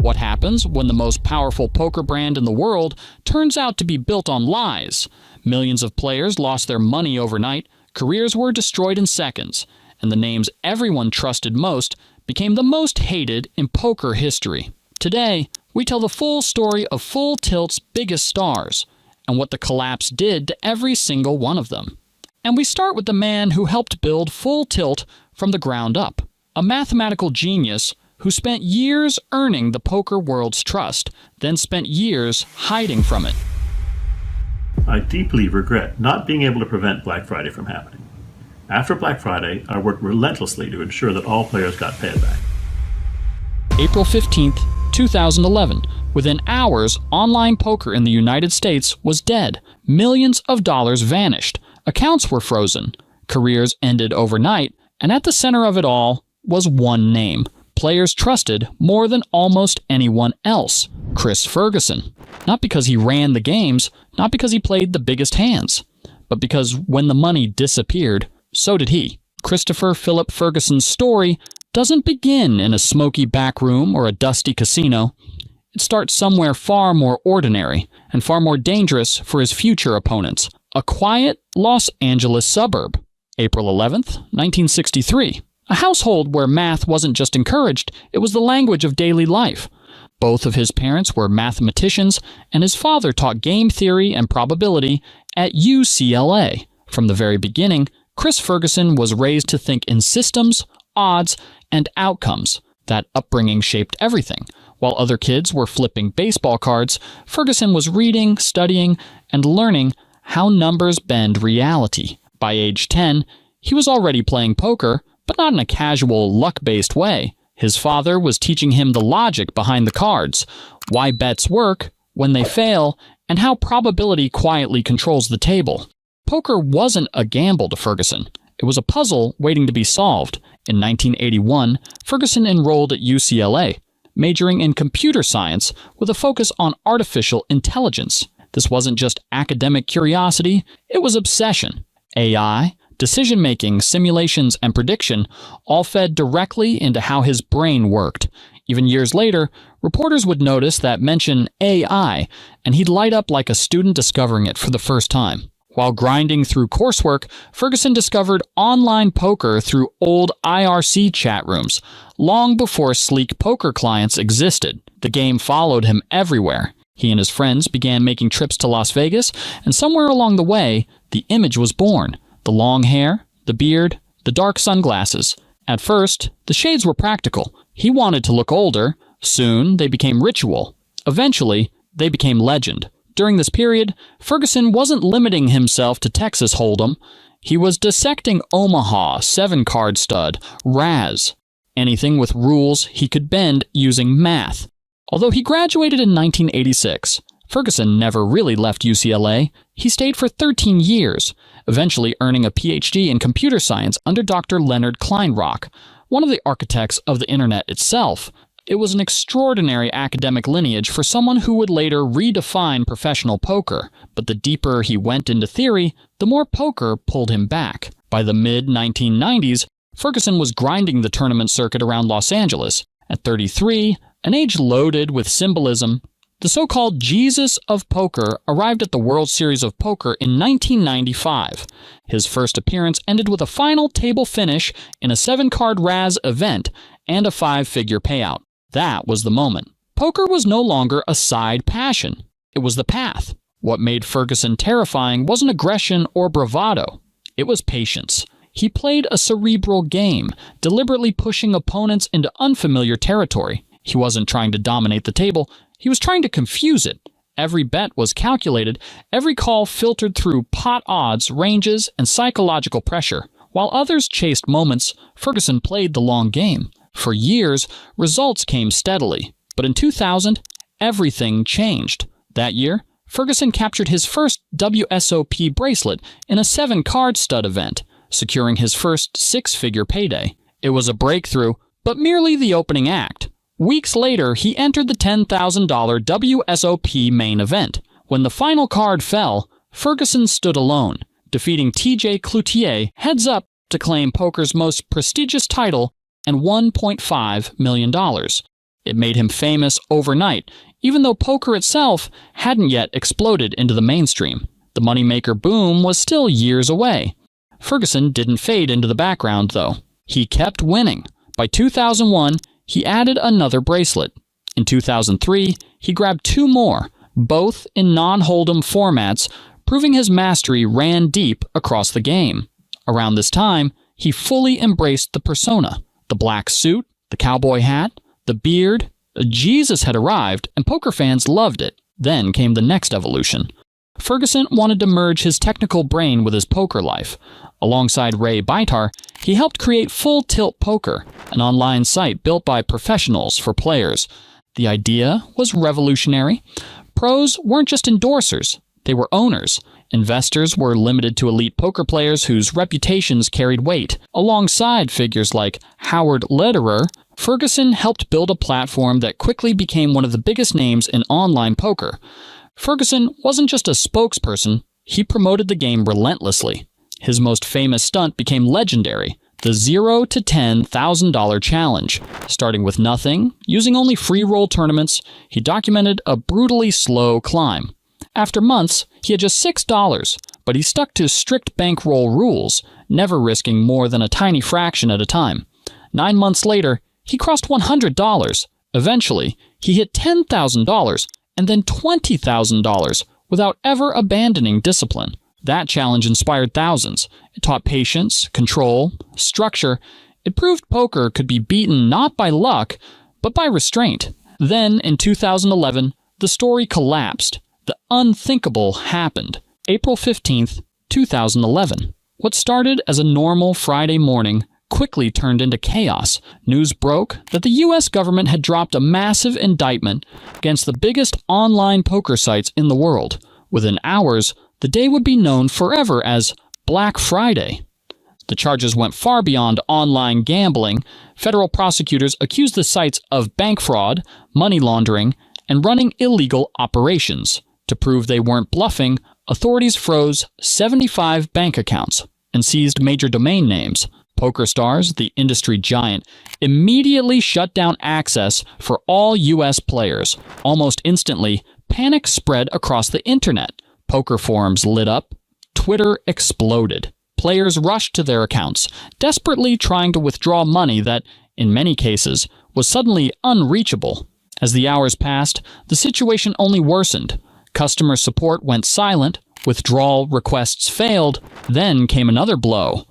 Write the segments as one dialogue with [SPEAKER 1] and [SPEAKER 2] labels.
[SPEAKER 1] What happens when the most powerful poker brand in the world turns out to be built on lies? Millions of players lost their money overnight, careers were destroyed in seconds, and the names everyone trusted most became the most hated in poker history. Today, we tell the full story of Full Tilt's biggest stars and what the collapse did to every single one of them. And we start with the man who helped build Full Tilt from the ground up, a mathematical genius who spent years earning the poker world's trust, then spent years hiding from it.
[SPEAKER 2] I deeply regret not being able to prevent Black Friday from happening. After Black Friday, I worked relentlessly to ensure that all players got paid back.
[SPEAKER 1] April 15th, 2011. Within hours, online poker in the United States was dead. Millions of dollars vanished. Accounts were frozen. Careers ended overnight, and at the center of it all was one name players trusted more than almost anyone else: Chris Ferguson. Not because he ran the games, not because he played the biggest hands, but because when the money disappeared, so did he. Christopher Philip Ferguson's story doesn't begin in a smoky back room or a dusty casino. It starts somewhere far more ordinary and far more dangerous for his future opponents. A quiet Los Angeles suburb. April 11th, 1963. A household where math wasn't just encouraged, it was the language of daily life. Both of his parents were mathematicians, and his father taught game theory and probability at UCLA. From the very beginning, Chris Ferguson was raised to think in systems, odds, and outcomes. That upbringing shaped everything. While other kids were flipping baseball cards, Ferguson was reading, studying, and learning how numbers bend reality. By age 10, he was already playing poker, but not in a casual, luck-based way. His father was teaching him the logic behind the cards, why bets work, when they fail, and how probability quietly controls the table. Poker wasn't a gamble to Ferguson. It was a puzzle waiting to be solved. In 1981, Ferguson enrolled at UCLA, majoring in computer science with a focus on artificial intelligence. This wasn't just academic curiosity, it was obsession. AI, decision-making, simulations, and prediction all fed directly into how his brain worked. Even years later, reporters would notice that mention AI, and he'd light up like a student discovering it for the first time. While grinding through coursework, Ferguson discovered online poker through old IRC chat rooms, long before sleek poker clients existed. The game followed him everywhere. He and his friends began making trips to Las Vegas, and somewhere along the way, the image was born. The long hair, the beard, the dark sunglasses. At first, the shades were practical. He wanted to look older. Soon, they became ritual. Eventually, they became legend. During this period, Ferguson wasn't limiting himself to Texas Hold'em. He was dissecting Omaha, 7-card stud, Raz. Anything with rules he could bend using math. Although he graduated in 1986, Ferguson never really left UCLA. He stayed for 13 years, eventually earning a PhD in computer science under Dr. Leonard Kleinrock, one of the architects of the internet itself. It was an extraordinary academic lineage for someone who would later redefine professional poker, but the deeper he went into theory, the more poker pulled him back. By the mid-1990s, Ferguson was grinding the tournament circuit around Los Angeles. At 33, an age loaded with symbolism, the so-called Jesus of Poker arrived at the World Series of Poker in 1995. His first appearance ended with a final table finish in a 7-card Raz event and a 5-figure payout. That was the moment. Poker was no longer a side passion. It was the path. What made Ferguson terrifying wasn't aggression or bravado. It was patience. He played a cerebral game, deliberately pushing opponents into unfamiliar territory. He wasn't trying to dominate the table. He was trying to confuse it. Every bet was calculated, every call filtered through pot odds, ranges, and psychological pressure. While others chased moments, Ferguson played the long game. For years, results came steadily. But in 2000, everything changed. That year, Ferguson captured his first WSOP bracelet in a 7-card stud event, securing his first 6-figure payday. It was a breakthrough, but merely the opening act. Weeks later, he entered the $10,000 WSOP main event. When the final card fell, Ferguson stood alone, defeating TJ Cloutier heads up to claim poker's most prestigious title and $1.5 million. It made him famous overnight, even though poker itself hadn't yet exploded into the mainstream. The moneymaker boom was still years away. Ferguson didn't fade into the background, though. He kept winning. By 2001, he added another bracelet. In 2003, he grabbed 2 more, both in non-hold'em formats, proving his mastery ran deep across the game. Around this time, he fully embraced the persona. The black suit, the cowboy hat, the beard. Jesus had arrived, and poker fans loved it. Then came the next evolution. Ferguson wanted to merge his technical brain with his poker life. Alongside Ray Bitar, he helped create Full Tilt Poker, an online site built by professionals for players. The idea was revolutionary. Pros weren't just endorsers, they were owners. Investors were limited to elite poker players whose reputations carried weight. Alongside figures like Howard Lederer, Ferguson helped build a platform that quickly became one of the biggest names in online poker. Ferguson wasn't just a spokesperson, he promoted the game relentlessly. His most famous stunt became legendary, the $0 to $10,000 challenge. Starting with nothing, using only free roll tournaments, he documented a brutally slow climb. After months, he had just $6, but he stuck to strict bankroll rules, never risking more than a tiny fraction at a time. 9 months later, he crossed $100. Eventually, he hit $10,000 and then $20,000 without ever abandoning discipline. That challenge inspired thousands. It taught patience, control, structure. It proved poker could be beaten not by luck, but by restraint. Then, in 2011, the story collapsed. The unthinkable happened. April 15th, 2011. What started as a normal Friday morning quickly turned into chaos. News broke that the U.S. government had dropped a massive indictment against the biggest online poker sites in the world. Within hours, the day would be known forever as Black Friday. The charges went far beyond online gambling. Federal prosecutors accused the sites of bank fraud, money laundering, and running illegal operations. To prove they weren't bluffing, authorities froze 75 bank accounts and seized major domain names. PokerStars, the industry giant, immediately shut down access for all U.S. players. Almost instantly, panic spread across the internet. Poker forums lit up. Twitter exploded. Players rushed to their accounts, desperately trying to withdraw money that, in many cases, was suddenly unreachable. As the hours passed, the situation only worsened. Customer support went silent. Withdrawal requests failed. Then came another blow.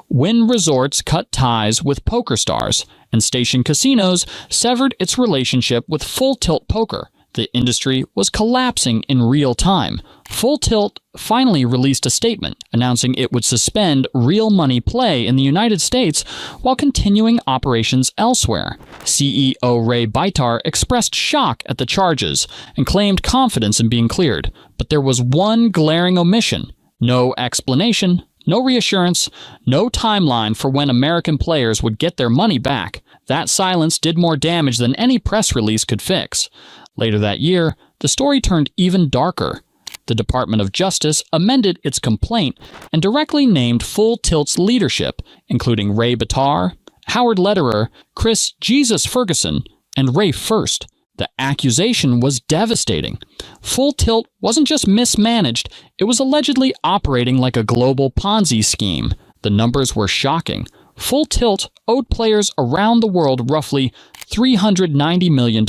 [SPEAKER 1] Wynn Resorts cut ties with PokerStars, and Station Casinos severed its relationship with Full Tilt Poker. The industry was collapsing in real time. Full Tilt finally released a statement announcing it would suspend real money play in the United States while continuing operations elsewhere. CEO Ray Bitar expressed shock at the charges and claimed confidence in being cleared. But there was one glaring omission: no explanation, no reassurance, no timeline for when American players would get their money back. That silence did more damage than any press release could fix. Later that year, the story turned even darker. The Department of Justice amended its complaint and directly named Full Tilt's leadership, including Ray Bitar, Howard Lederer, Chris Jesus Ferguson, and Ray First. The accusation was devastating. Full Tilt wasn't just mismanaged, it was allegedly operating like a global Ponzi scheme. The numbers were shocking. Full Tilt owed players around the world roughly $390 million,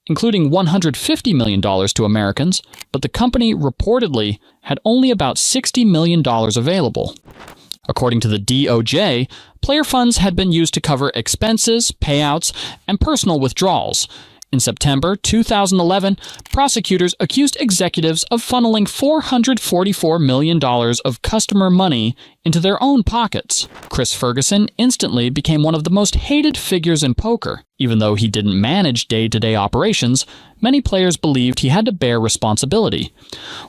[SPEAKER 1] including $150 million to Americans, but the company reportedly had only about $60 million available. According to the DOJ, player funds had been used to cover expenses, payouts, and personal withdrawals. In September 2011, prosecutors accused executives of funneling $444 million of customer money into their own pockets. Chris Ferguson instantly became one of the most hated figures in poker. Even though he didn't manage day-to-day operations, many players believed he had to bear responsibility.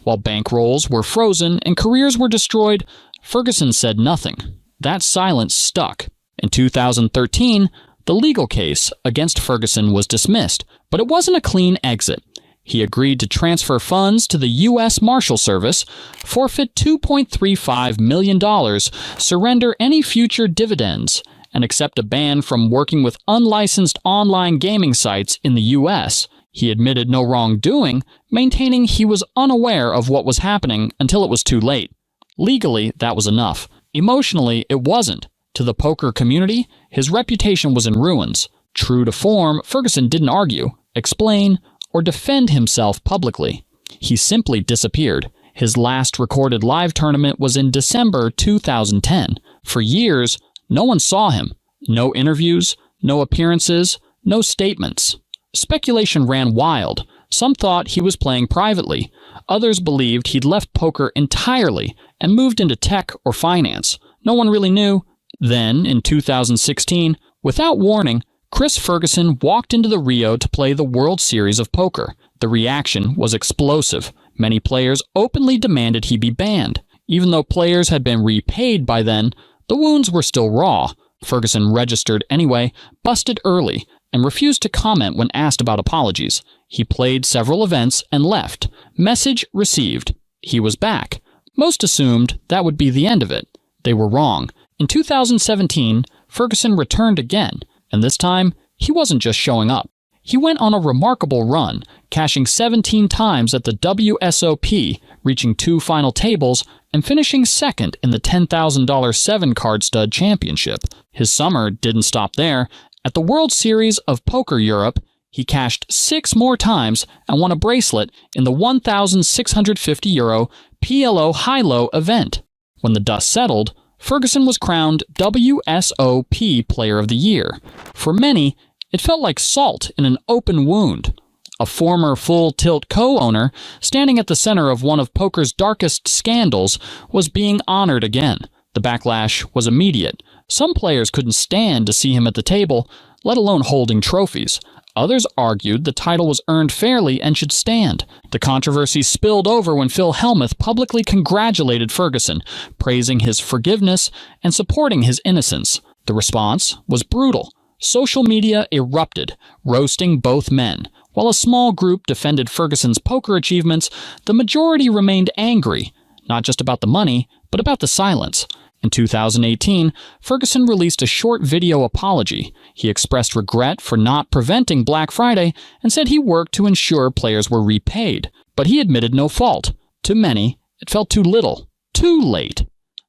[SPEAKER 1] While bankrolls were frozen and careers were destroyed, Ferguson said nothing. That silence stuck. In 2013, the legal case against Ferguson was dismissed, but it wasn't a clean exit. He agreed to transfer funds to the U.S. Marshal Service, forfeit $2.35 million, surrender any future dividends, and accept a ban from working with unlicensed online gaming sites in the U.S. He admitted no wrongdoing, maintaining he was unaware of what was happening until it was too late. Legally, that was enough. Emotionally, it wasn't. To the poker community, his reputation was in ruins. True to form, Ferguson didn't argue, explain, or defend himself publicly. He simply disappeared. His last recorded live tournament was in December 2010. For years, no one saw him. No interviews, no appearances, no statements. Speculation ran wild. Some thought he was playing privately. Others believed he'd left poker entirely and moved into tech or finance. No one really knew. Then, in 2016, without warning, Chris Ferguson walked into the Rio to play the World Series of Poker. The reaction was explosive. Many players openly demanded he be banned. Even though players had been repaid by then, the wounds were still raw. Ferguson registered anyway, busted early, and refused to comment when asked about apologies. He played several events and left. Message received. He was back. Most assumed that would be the end of it. They were wrong. In 2017, Ferguson returned again, and this time, he wasn't just showing up. He went on a remarkable run, cashing 17 times at the WSOP, reaching 2 final tables, and finishing second in the $10,000 7-card stud championship. His summer didn't stop there. At the World Series of Poker Europe, he cashed 6 more times and won a bracelet in the €1,650 PLO high-low event. When the dust settled, Ferguson was crowned WSOP Player of the Year. For many, it felt like salt in an open wound. A former Full Tilt co-owner, standing at the center of one of poker's darkest scandals, was being honored again. The backlash was immediate. Some players couldn't stand to see him at the table, let alone holding trophies. Others argued the title was earned fairly and should stand. The controversy spilled over when Phil Hellmuth publicly congratulated Ferguson, praising his forgiveness and supporting his innocence. The response was brutal. Social media erupted, roasting both men. While a small group defended Ferguson's poker achievements, the majority remained angry, not just about the money, but about the silence. In 2018, Ferguson released a short video apology. He expressed regret for not preventing Black Friday and said he worked to ensure players were repaid. But he admitted no fault. To many, it felt too little, too late.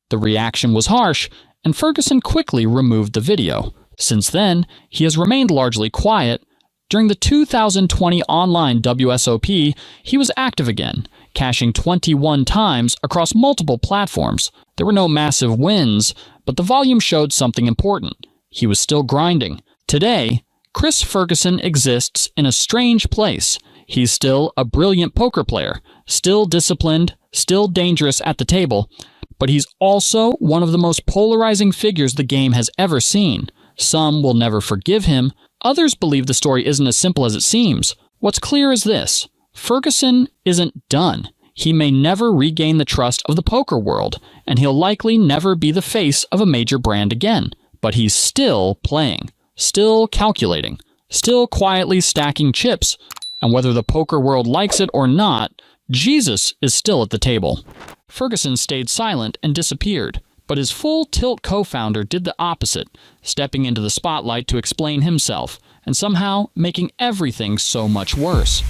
[SPEAKER 1] The reaction was harsh, and Ferguson quickly removed the video. Since then, he has remained largely quiet. During the 2020 online WSOP, he was active again, cashing 21 times across multiple platforms. There were no massive wins, but the volume showed something important. He was still grinding. Today, Chris Ferguson exists in a strange place. He's still a brilliant poker player, still disciplined, still dangerous at the table, but he's also one of the most polarizing figures the game has ever seen. Some will never forgive him. Others believe the story isn't as simple as it seems. What's clear is this: Ferguson isn't done. He may never regain the trust of the poker world, and he'll likely never be the face of a major brand again. But he's still playing, still calculating, still quietly stacking chips, and whether the poker world likes it or not, Jesus is still at the table. Ferguson stayed silent and disappeared, but his Full Tilt co-founder did the opposite, stepping into the spotlight to explain himself, and somehow making everything so much worse.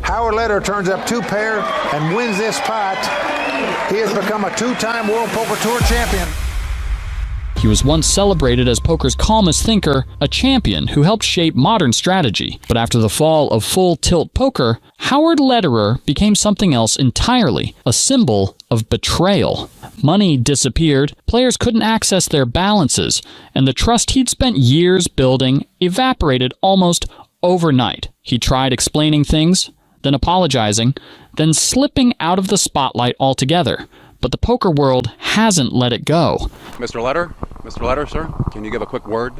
[SPEAKER 3] Howard Lederer turns up 2 pair and wins this pot. He has become a 2-time World Poker Tour champion.
[SPEAKER 1] He was once celebrated as poker's calmest thinker, a champion who helped shape modern strategy. But after the fall of Full Tilt Poker, Howard Lederer became something else entirely, a symbol of betrayal. Money disappeared, players couldn't access their balances, and the trust he'd spent years building evaporated almost overnight. He tried explaining things, then apologizing, then slipping out of the spotlight altogether. But the poker world hasn't let it go.
[SPEAKER 4] Mr. Lederer, sir, can you give a quick word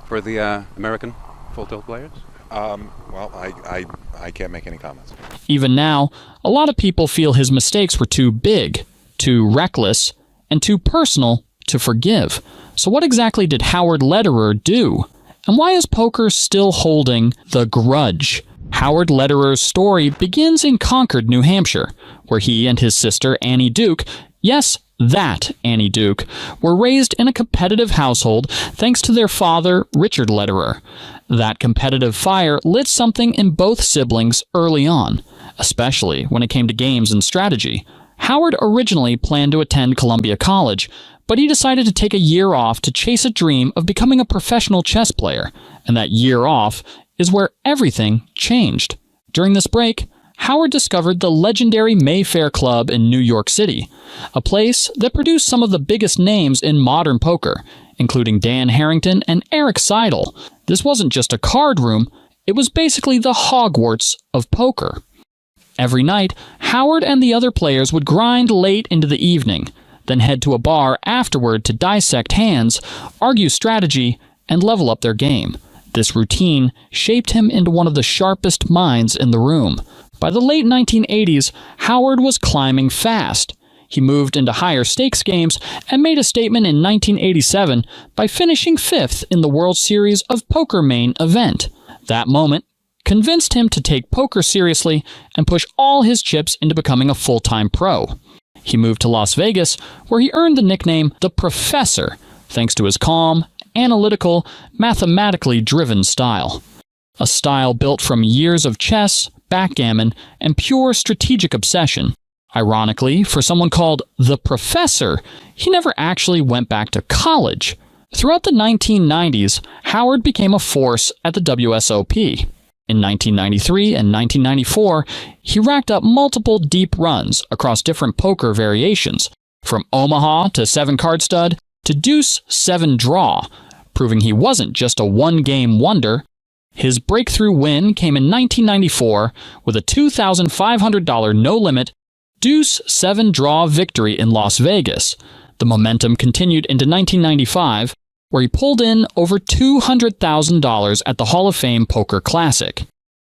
[SPEAKER 4] for the American Full Tilt players?
[SPEAKER 5] Well, I can't make any comments.
[SPEAKER 1] Even now, a lot of people feel his mistakes were too big, too reckless, and too personal to forgive. So what exactly did Howard Lederer do? And why is poker still holding the grudge? Howard Lederer's story begins in Concord, New Hampshire, where he and his sister, Annie Duke, Yes, that Annie Duke, were raised in a competitive household thanks to their father, Richard Lederer. That competitive fire lit something in both siblings early on, especially when it came to games and strategy. Howard originally planned to attend Columbia College, but he decided to take a year off to chase a dream of becoming a professional chess player, and that year off is where everything changed. During this break, Howard discovered the legendary Mayfair Club in New York City, a place that produced some of the biggest names in modern poker, including Dan Harrington and Eric Seidel. This wasn't just a card room, it was basically the Hogwarts of poker. Every night, Howard and the other players would grind late into the evening, then head to a bar afterward to dissect hands, argue strategy, and level up their game. This routine shaped him into one of the sharpest minds in the room. By the late 1980s, Howard was climbing fast. He moved into higher stakes games and made a statement in 1987 by finishing 5th in the World Series of Poker main event. That moment convinced him to take poker seriously and push all his chips into becoming a full-time pro. He moved to Las Vegas, where he earned the nickname The Professor, thanks to his calm, analytical, mathematically driven style. A style built from years of chess, backgammon, and pure strategic obsession. Ironically, for someone called The Professor, he never actually went back to college. Throughout the 1990s, Howard became a force at the WSOP. In 1993 and 1994, he racked up multiple deep runs across different poker variations, from Omaha to 7-card stud to Deuce 7 draw, proving he wasn't just a one-game wonder. His breakthrough win came in 1994 with a $2,500 no-limit Deuce 7 draw victory in Las Vegas. The momentum continued into 1995, where he pulled in over $200,000 at the Hall of Fame Poker Classic.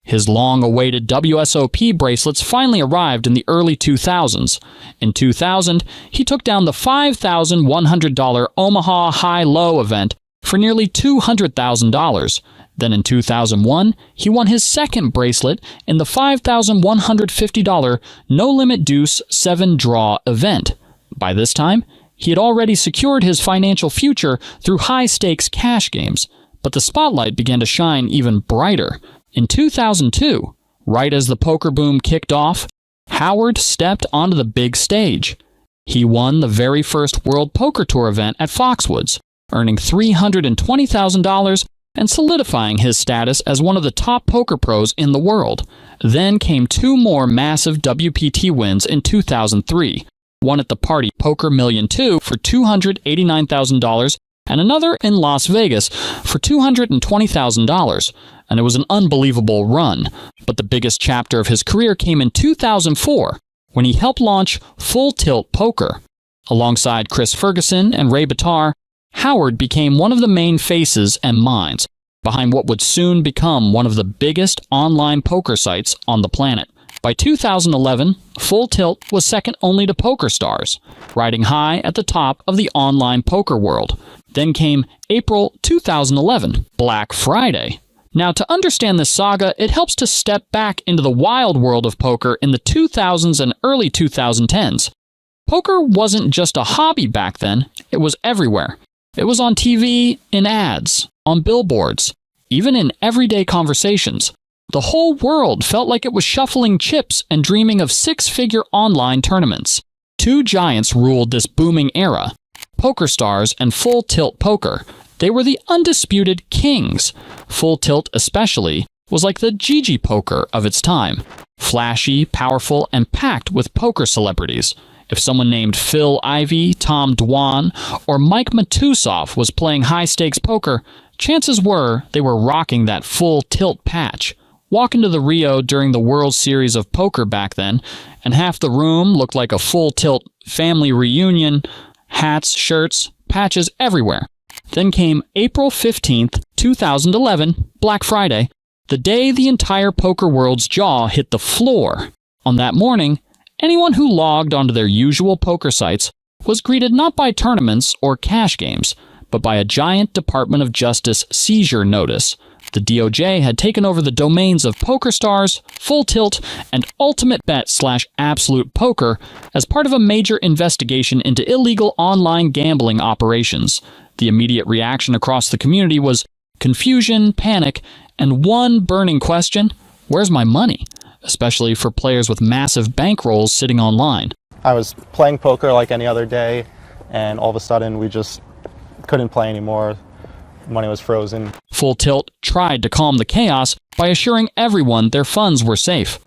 [SPEAKER 1] His long-awaited WSOP bracelets finally arrived in the early 2000s. In 2000, he took down the $5,100 Omaha High-Low event for nearly $200,000. Then in 2001, he won his second bracelet in the $5,150 no-limit Deuce 7 draw event. By this time, he had already secured his financial future through high-stakes cash games, but the spotlight began to shine even brighter. In 2002, right as the poker boom kicked off, Howard stepped onto the big stage. He won the very first World Poker Tour event at Foxwoods, earning $320,000 and solidifying his status as one of the top poker pros in the world. Then came two more massive WPT wins in 2003, one at the Party Poker Million 2 for $289,000 and another in Las Vegas for $220,000. And it was an unbelievable run. But the biggest chapter of his career came in 2004, when he helped launch Full Tilt Poker. Alongside Chris Ferguson and Ray Bitar, Howard became one of the main faces and minds behind what would soon become one of the biggest online poker sites on the planet. By 2011, Full Tilt was second only to PokerStars, riding high at the top of the online poker world. Then came April 2011, Black Friday. Now, to understand this saga, it helps to step back into the wild world of poker in the 2000s and early 2010s. Poker wasn't just a hobby back then, it was everywhere. It was on TV, in ads, on billboards, even in everyday conversations. The whole world felt like it was shuffling chips and dreaming of six-figure online tournaments. Two giants ruled this booming era, PokerStars and Full Tilt Poker. They were the undisputed kings. Full Tilt especially was like the Gigi Poker of its time, flashy, powerful, and packed with poker celebrities. If someone named Phil Ivey, Tom Dwan, or Mike Matusoff was playing high-stakes poker, chances were they were rocking that Full Tilt patch. Walk into the Rio during the World Series of Poker back then, and half the room looked like a Full Tilt family reunion, hats, shirts, patches everywhere. Then came April 15th, 2011, Black Friday, the day the entire poker world's jaw hit the floor. On that morning, anyone who logged onto their usual poker sites was greeted not by tournaments or cash games, but by a giant Department of Justice seizure notice. The DOJ had taken over the domains of PokerStars, Full Tilt, and Ultimate Bet/Absolute Poker as part of a major investigation into illegal online gambling operations. The immediate reaction across the community was confusion, panic, and one burning question: where's my money? Especially for players with massive bankrolls sitting online.
[SPEAKER 6] I was playing poker like any other day, and all of a sudden we just couldn't play anymore. Money was frozen.
[SPEAKER 1] Full Tilt tried to calm the chaos by assuring everyone their funds were safe.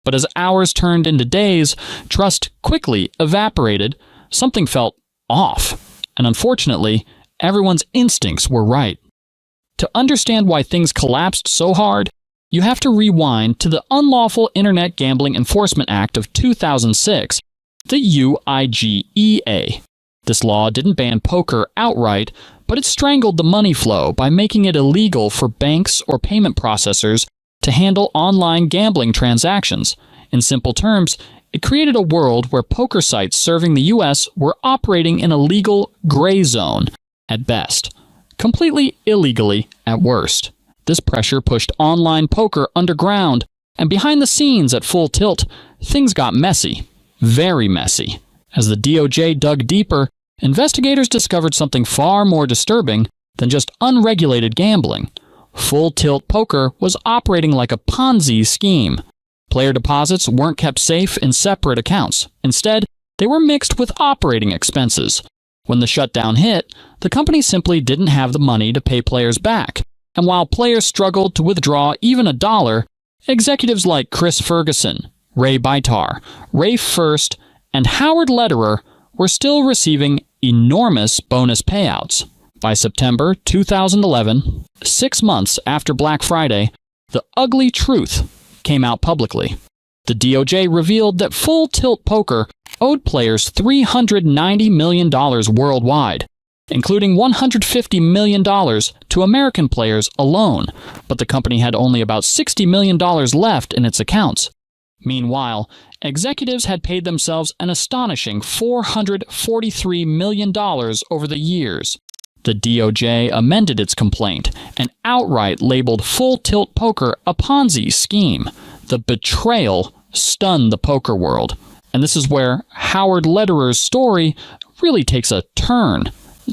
[SPEAKER 1] But as hours turned into days, trust quickly evaporated. Something felt off. And unfortunately, everyone's instincts were right. To understand why things collapsed so hard, you have to rewind to the Unlawful Internet Gambling Enforcement Act of 2006, the UIGEA. This law didn't ban poker outright, but it strangled the money flow by making it illegal for banks or payment processors to handle online gambling transactions. In simple terms, it created a world where poker sites serving the U.S. were operating in a legal gray zone at best, completely illegally at worst. This pressure pushed online poker underground, and behind the scenes at Full Tilt, things got messy, very messy. As the DOJ dug deeper, investigators discovered something far more disturbing than just unregulated gambling. Full Tilt Poker was operating like a Ponzi scheme. Player deposits weren't kept safe in separate accounts. Instead, they were mixed with operating expenses. When the shutdown hit, the company simply didn't have the money to pay players back. And while players struggled to withdraw even $1, executives like Chris Ferguson, Ray Bitar, Ray First, and Howard Lederer were still receiving enormous bonus payouts. By September 2011, 6 months after Black Friday, the ugly truth came out publicly. The DOJ revealed that Full Tilt Poker owed players $390 million worldwide, including $150 million to American players alone, but the company had only about $60 million left in its accounts. Meanwhile, executives had paid themselves an astonishing $443 million over the years. The DOJ amended its complaint and outright labeled Full Tilt Poker a Ponzi scheme. The betrayal stunned the poker world. And this is where Howard Lederer's story really takes a turn.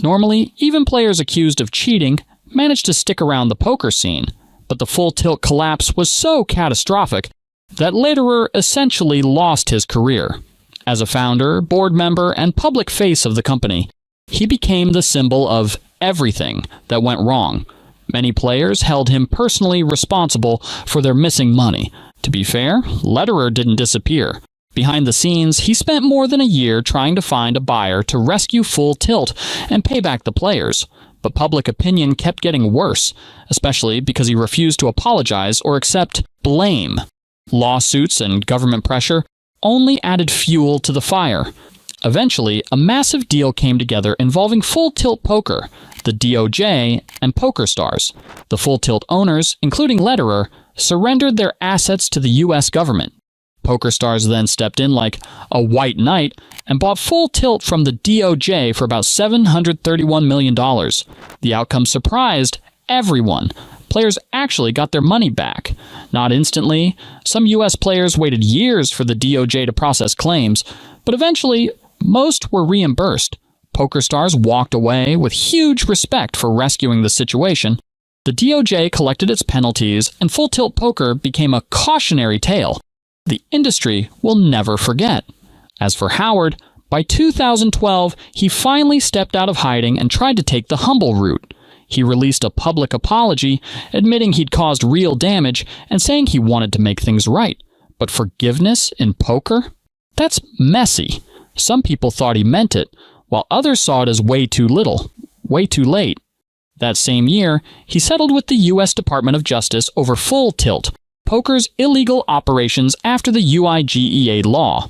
[SPEAKER 1] Normally, even players accused of cheating managed to stick around the poker scene, but the Full Tilt collapse was so catastrophic that Lederer essentially lost his career. As a founder, board member, and public face of the company, he became the symbol of everything that went wrong. Many players held him personally responsible for their missing money. To be fair, Lederer didn't disappear. Behind the scenes, he spent more than a year trying to find a buyer to rescue Full Tilt and pay back the players. But public opinion kept getting worse, especially because he refused to apologize or accept blame. Lawsuits and government pressure only added fuel to the fire. Eventually, a massive deal came together involving Full Tilt Poker, the DOJ, and PokerStars. The Full Tilt owners, including Lederer, surrendered their assets to the U.S. government. PokerStars then stepped in like a white knight and bought Full Tilt from the DOJ for about $731 million. The outcome surprised everyone. Players actually got their money back. Not instantly. Some U.S. players waited years for the DOJ to process claims, but eventually, most were reimbursed. PokerStars walked away with huge respect for rescuing the situation. The DOJ collected its penalties, and Full Tilt Poker became a cautionary tale the industry will never forget. As for Howard, by 2012, he finally stepped out of hiding and tried to take the humble route. He released a public apology, admitting he'd caused real damage and saying he wanted to make things right. But forgiveness in poker? That's messy. Some people thought he meant it, while others saw it as way too little, way too late. That same year, he settled with the U.S. Department of Justice over Full Tilt, poker's illegal operations after the UIGEA law.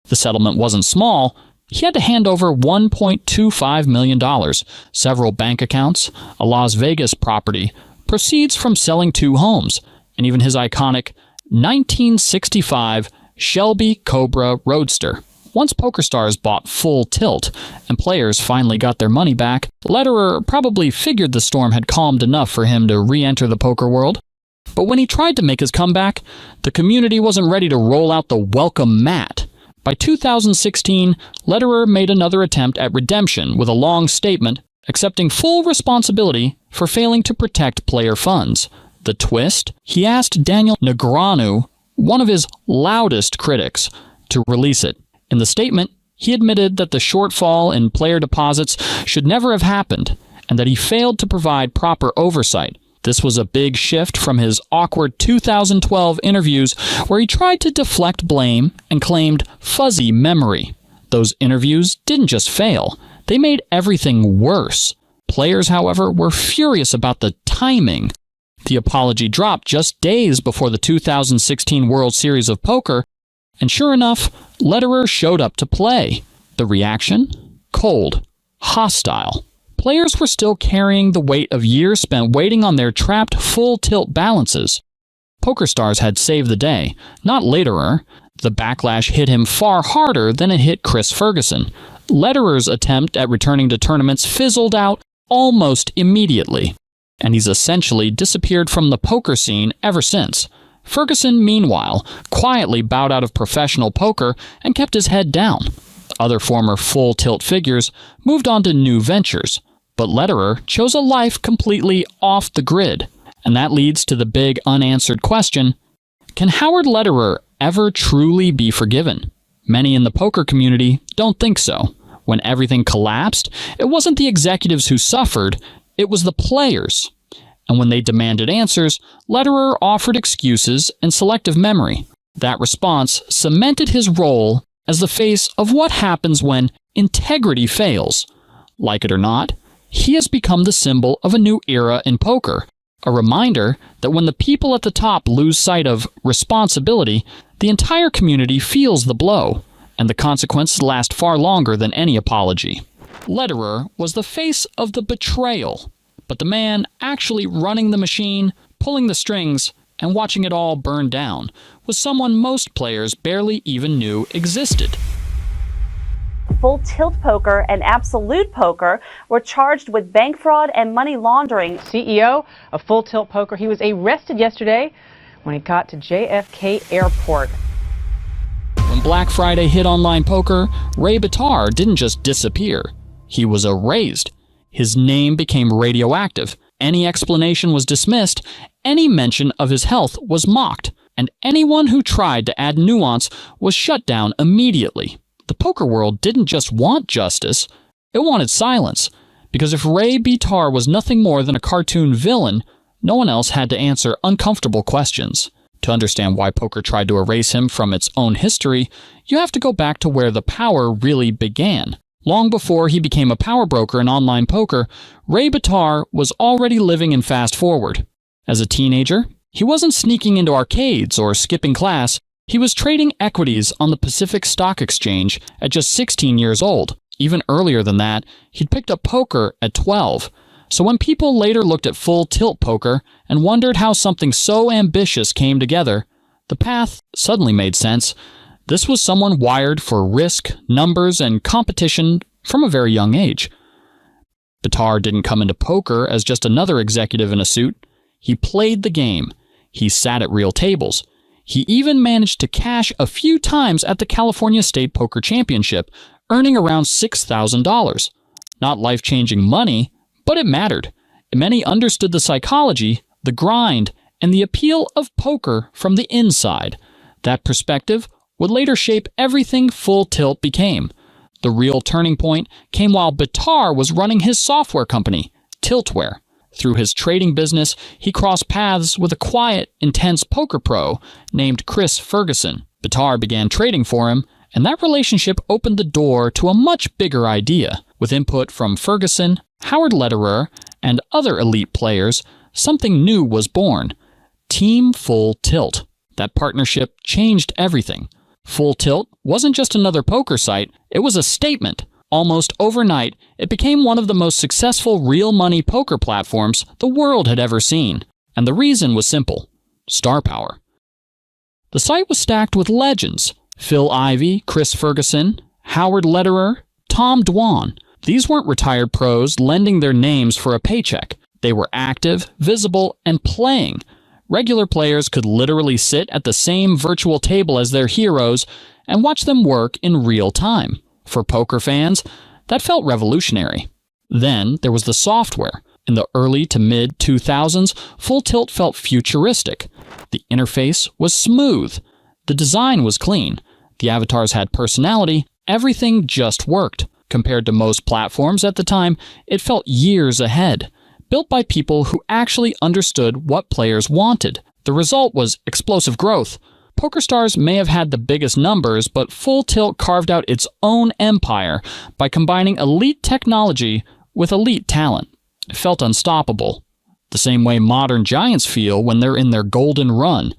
[SPEAKER 1] The settlement wasn't small. He had to hand over $1.25 million, several bank accounts, a Las Vegas property, proceeds from selling 2 homes, and even his iconic 1965 Shelby Cobra Roadster, Once PokerStars bought Full Tilt, and players finally got their money back, Lederer probably figured the storm had calmed enough for him to re-enter the poker world. But when he tried to make his comeback, the community wasn't ready to roll out the welcome mat. By 2016, Lederer made another attempt at redemption with a long statement accepting full responsibility for failing to protect player funds. The twist? He asked Daniel Negreanu, one of his loudest critics, to release it. In the statement, he admitted that the shortfall in player deposits should never have happened, and that he failed to provide proper oversight. This was a big shift from his awkward 2012 interviews where he tried to deflect blame and claimed fuzzy memory. Those interviews didn't just fail, they made everything worse. Players, however, were furious about the timing. The apology dropped just days before the 2016 World Series of Poker, and sure enough, Lederer showed up to play. The reaction? Cold. Hostile. Players were still carrying the weight of years spent waiting on their trapped full tilt balances. PokerStars had saved the day, not Lederer. The backlash hit him far harder than it hit Chris Ferguson. Lederer's attempt at returning to tournaments fizzled out almost immediately, and he's essentially disappeared from the poker scene ever since. Ferguson, meanwhile, quietly bowed out of professional poker and kept his head down. Other former full tilt figures moved on to new ventures, but Lederer chose a life completely off the grid. And that leads to the big unanswered question, can Howard Lederer ever truly be forgiven? Many in the poker community don't think so. When everything collapsed, it wasn't the executives who suffered, it was the players. And when they demanded answers, Lederer offered excuses and selective memory. That response cemented his role as the face of what happens when integrity fails. Like it or not, he has become the symbol of a new era in poker, a reminder that when the people at the top lose sight of responsibility, the entire community feels the blow, and the consequences last far longer than any apology. Lederer was the face of the betrayal, but the man actually running the machine, pulling the strings, and watching it all burn down was someone most players barely even knew existed.
[SPEAKER 7] Full Tilt Poker and Absolute Poker were charged with bank fraud and money laundering.
[SPEAKER 8] CEO of Full Tilt Poker, he was arrested yesterday when he got to JFK Airport.
[SPEAKER 1] When Black Friday hit online poker, Ray Bitar didn't just disappear. He was erased. His name became radioactive. Any explanation was dismissed. Any mention of his health was mocked. And anyone who tried to add nuance was shut down immediately. The poker world didn't just want justice, it wanted silence. Because if Ray Bitar was nothing more than a cartoon villain, no one else had to answer uncomfortable questions. To understand why poker tried to erase him from its own history, you have to go back to where the power really began. Long before he became a power broker in online poker, Ray Bitar was already living in fast forward. As a teenager, he wasn't sneaking into arcades or skipping class. He was trading equities on the Pacific Stock Exchange at just 16 years old. Even earlier than that, he'd picked up poker at 12. So when people later looked at Full Tilt Poker and wondered how something so ambitious came together, the path suddenly made sense. This was someone wired for risk, numbers, and competition from a very young age. Bitar didn't come into poker as just another executive in a suit. He played the game. He sat at real tables. He even managed to cash a few times at the California State Poker Championship, earning around $6,000. Not life-changing money, but it mattered. Many understood the psychology, the grind, and the appeal of poker from the inside. That perspective would later shape everything Full Tilt became. The real turning point came while Bitar was running his software company, Tiltware. Through his trading business, he crossed paths with a quiet, intense poker pro named Chris Ferguson. Bitar began trading for him, and that relationship opened the door to a much bigger idea. With input from Ferguson, Howard Lederer, and other elite players, something new was born. Team Full Tilt. That partnership changed everything. Full Tilt wasn't just another poker site, it was a statement. Almost overnight, it became one of the most successful real money poker platforms the world had ever seen. And the reason was simple: star power. The site was stacked with legends: Phil Ivey, Chris Ferguson, Howard Lederer, Tom Dwan. These weren't retired pros lending their names for a paycheck. They were active, visible, and playing. Regular players could literally sit at the same virtual table as their heroes and watch them work in real time. For poker fans, that felt revolutionary. Then there was the software. In the early to mid-2000s, Full Tilt felt futuristic. The interface was smooth. The design was clean. The avatars had personality. Everything just worked. Compared to most platforms at the time, it felt years ahead. Built by people who actually understood what players wanted. The result was explosive growth. PokerStars may have had the biggest numbers, but Full Tilt carved out its own empire by combining elite technology with elite talent. It felt unstoppable, the same way modern giants feel when they're in their golden run.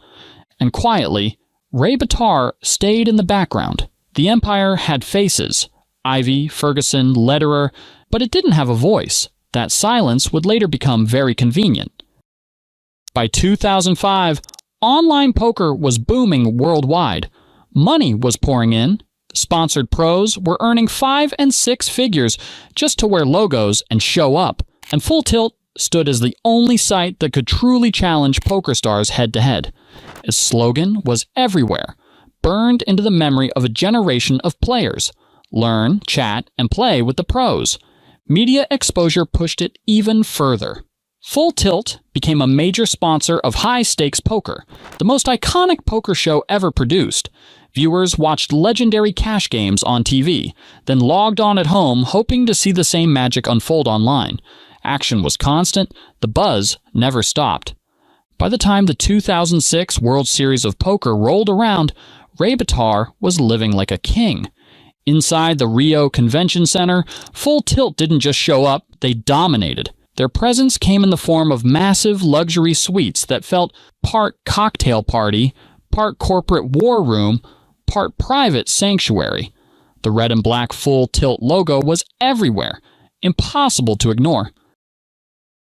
[SPEAKER 1] And quietly, Ray Bitar stayed in the background. The empire had faces, Ivy, Ferguson, Lederer, but it didn't have a voice. That silence would later become very convenient. By 2005, online poker was booming worldwide. Money was pouring in. Sponsored pros were earning 5 and 6 figures just to wear logos and show up. And Full Tilt stood as the only site that could truly challenge PokerStars head-to-head. Its slogan was everywhere, burned into the memory of a generation of players. Learn, chat, and play with the pros. Media exposure pushed it even further. Full Tilt became a major sponsor of high-stakes poker, the most iconic poker show ever produced. Viewers watched legendary cash games on TV, then logged on at home hoping to see the same magic unfold online. Action was constant, the buzz never stopped. By the time the 2006 World Series of Poker rolled around, Ray Bitar was living like a king. Inside the Rio Convention Center, Full Tilt didn't just show up, they dominated. Their presence came in the form of massive luxury suites that felt part cocktail party, part corporate war room, part private sanctuary. The red and black Full Tilt logo was everywhere, impossible to ignore.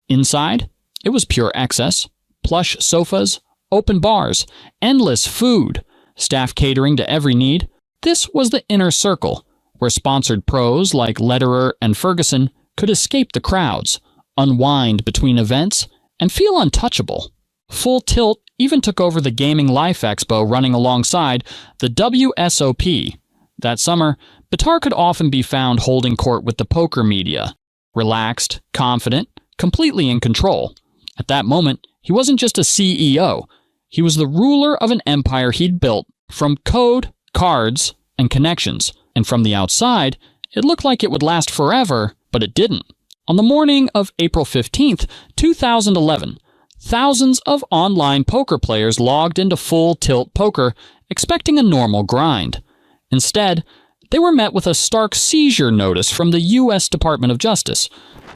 [SPEAKER 1] Inside, it was pure excess. Plush sofas, open bars, endless food, staff catering to every need. This was the inner circle, where sponsored pros like Lederer and Ferguson could escape the crowds, unwind between events, and feel untouchable. Full Tilt even took over the Gaming Life Expo running alongside the WSOP. That summer, Bitar could often be found holding court with the poker media, relaxed, confident, completely in control. At that moment, he wasn't just a CEO. He was the ruler of an empire he'd built from code, cards, and connections. And from the outside, it looked like it would last forever, but it didn't. On the morning of April 15th, 2011, thousands of online poker players logged into Full Tilt Poker expecting a normal grind. Instead, they were met with a stark seizure notice from the U.S. Department of Justice.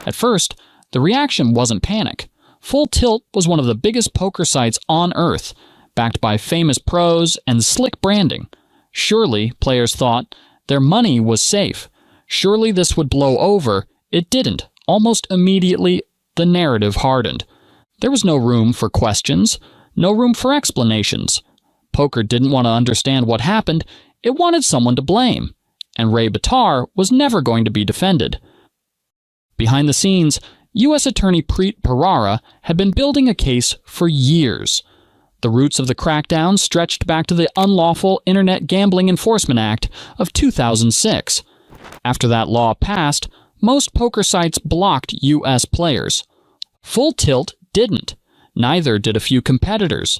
[SPEAKER 1] At first, the reaction wasn't panic. Full Tilt was one of the biggest poker sites on Earth, backed by famous pros and slick branding. Surely, players thought, their money was safe. Surely this would blow over. It didn't. Almost immediately, the narrative hardened. There was no room for questions, no room for explanations. Poker didn't want to understand what happened. It wanted someone to blame. And Ray Bitar was never going to be defended. Behind the scenes, U.S. Attorney Preet Bharara had been building a case for years. The roots of the crackdown stretched back to the Unlawful Internet Gambling Enforcement Act of 2006. After that law passed, most poker sites blocked U.S. players. Full Tilt didn't. Neither did a few competitors.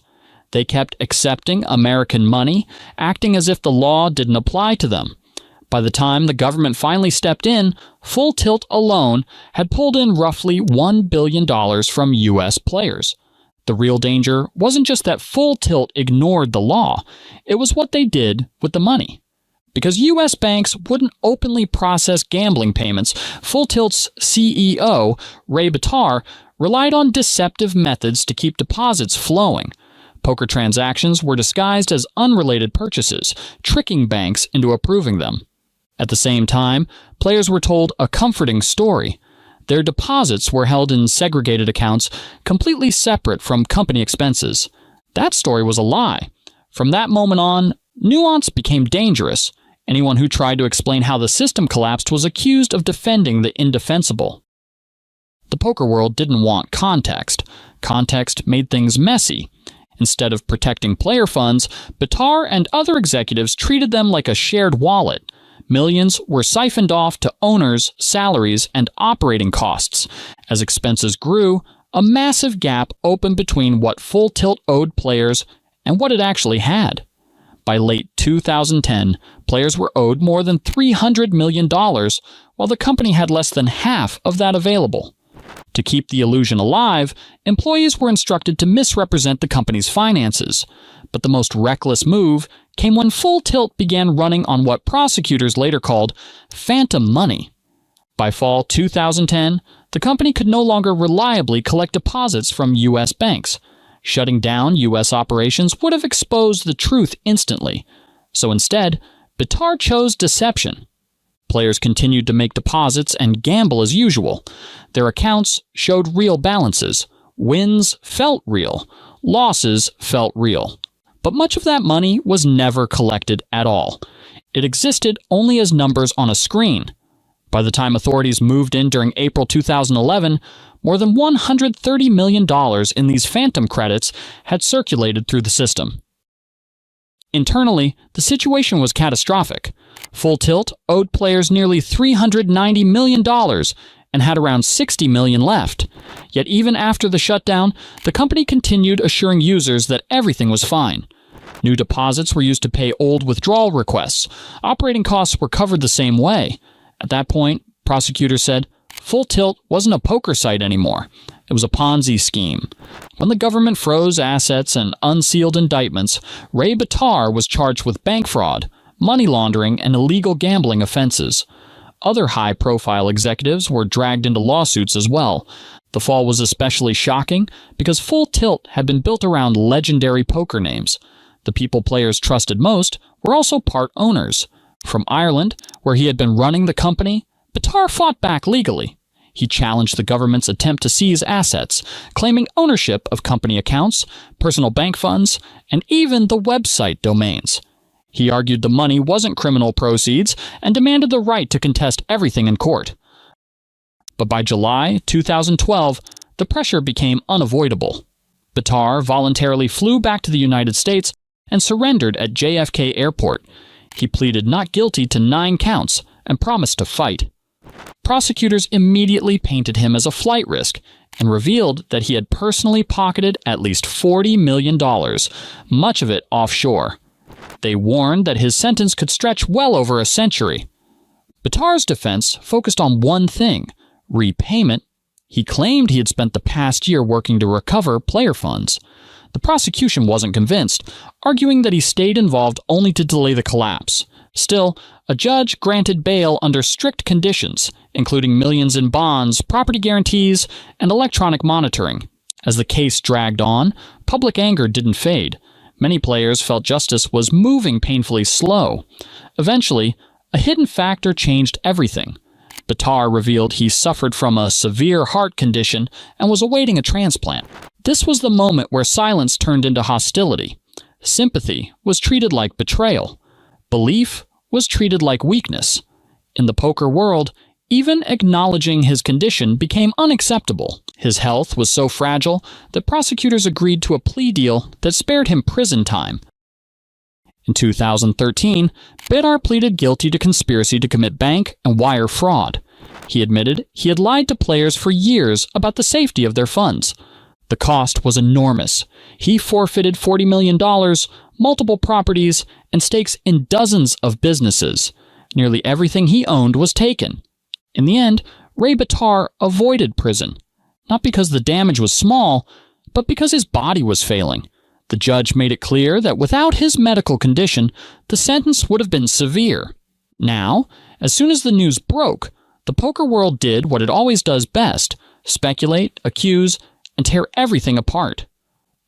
[SPEAKER 1] They kept accepting American money, acting as if the law didn't apply to them. By the time the government finally stepped in, Full Tilt alone had pulled in roughly $1 billion from U.S. players. The real danger wasn't just that Full Tilt ignored the law, it was what they did with the money. Because U.S. banks wouldn't openly process gambling payments, Full Tilt's CEO, Ray Bitar, relied on deceptive methods to keep deposits flowing. Poker transactions were disguised as unrelated purchases, tricking banks into approving them. At the same time, players were told a comforting story. Their deposits were held in segregated accounts completely separate from company expenses. That story was a lie. From that moment on, nuance became dangerous. Anyone who tried to explain how the system collapsed was accused of defending the indefensible. The poker world didn't want context. Context made things messy. Instead of protecting player funds, Bitar and other executives treated them like a shared wallet. Millions were siphoned off to owners' salaries and operating costs. As expenses grew, a massive gap opened between what Full Tilt owed players and what it actually had. By late 2010, players were owed more than $300 million, while the company had less than half of that available. To keep the illusion alive, employees were instructed to misrepresent the company's finances. But the most reckless move came when Full Tilt began running on what prosecutors later called phantom money. By fall 2010, the company could no longer reliably collect deposits from U.S. banks. Shutting down U.S. operations would have exposed the truth instantly. So instead, Bitar chose deception. Players continued to make deposits and gamble as usual. Their accounts showed real balances. Wins felt real. Losses felt real. But much of that money was never collected at all. It existed only as numbers on a screen. By the time authorities moved in during April 2011, more than $130 million in these phantom credits had circulated through the system. Internally, the situation was catastrophic. Full Tilt owed players nearly $390 million and had around $60 million left. Yet even after the shutdown, the company continued assuring users that everything was fine. New deposits were used to pay old withdrawal requests. Operating costs were covered the same way. At that point, prosecutors said, Full Tilt wasn't a poker site anymore. It was a Ponzi scheme. When the government froze assets and unsealed indictments, Ray Bitar was charged with bank fraud, money laundering, and illegal gambling offenses. Other high-profile executives were dragged into lawsuits as well. The fall was especially shocking because Full Tilt had been built around legendary poker names. The people players trusted most were also part owners. From Ireland, where he had been running the company, Bitar fought back legally. He challenged the government's attempt to seize assets, claiming ownership of company accounts, personal bank funds, and even the website domains. He argued the money wasn't criminal proceeds and demanded the right to contest everything in court. But by July 2012, the pressure became unavoidable. Bitar voluntarily flew back to the United States and surrendered at JFK Airport. He pleaded not guilty to 9 counts and promised to fight. Prosecutors immediately painted him as a flight risk and revealed that he had personally pocketed at least $40 million, much of it offshore. They warned that his sentence could stretch well over a century. Bitar's defense focused on one thing: repayment. He claimed he had spent the past year working to recover player funds. The prosecution wasn't convinced, arguing that he stayed involved only to delay the collapse. Still, a judge granted bail under strict conditions, including millions in bonds, property guarantees, and electronic monitoring. As the case dragged on, public anger didn't fade. Many players felt justice was moving painfully slow. Eventually, a hidden factor changed everything. Bitar revealed he suffered from a severe heart condition and was awaiting a transplant. This was the moment where silence turned into hostility. Sympathy was treated like betrayal. Belief was treated like weakness. In the poker world, even acknowledging his condition became unacceptable. His health was so fragile that prosecutors agreed to a plea deal that spared him prison time. In 2013, Bitar pleaded guilty to conspiracy to commit bank and wire fraud. He admitted he had lied to players for years about the safety of their funds. The cost was enormous. He forfeited $40 million, multiple properties, and stakes in dozens of businesses. Nearly everything he owned was taken. In the end, Ray Bitar avoided prison, not because the damage was small, but because his body was failing. The judge made it clear that without his medical condition, the sentence would have been severe. Now, as soon as the news broke, the poker world did what it always does best: speculate, accuse, and tear everything apart.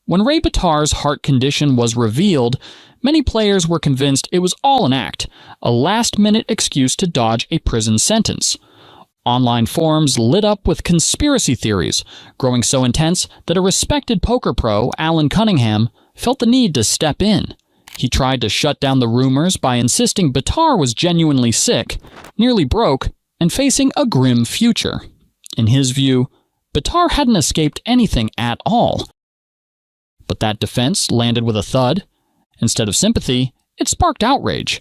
[SPEAKER 1] When Ray Bitar's heart condition was revealed, many players were convinced it was all an act, a last-minute excuse to dodge a prison sentence. Online forums lit up with conspiracy theories, growing so intense that a respected poker pro, Alan Cunningham, felt the need to step in. He tried to shut down the rumors by insisting Bitar was genuinely sick, nearly broke, and facing a grim future. In his view, Bitar hadn't escaped anything at all. But that defense landed with a thud. Instead of sympathy, it sparked outrage.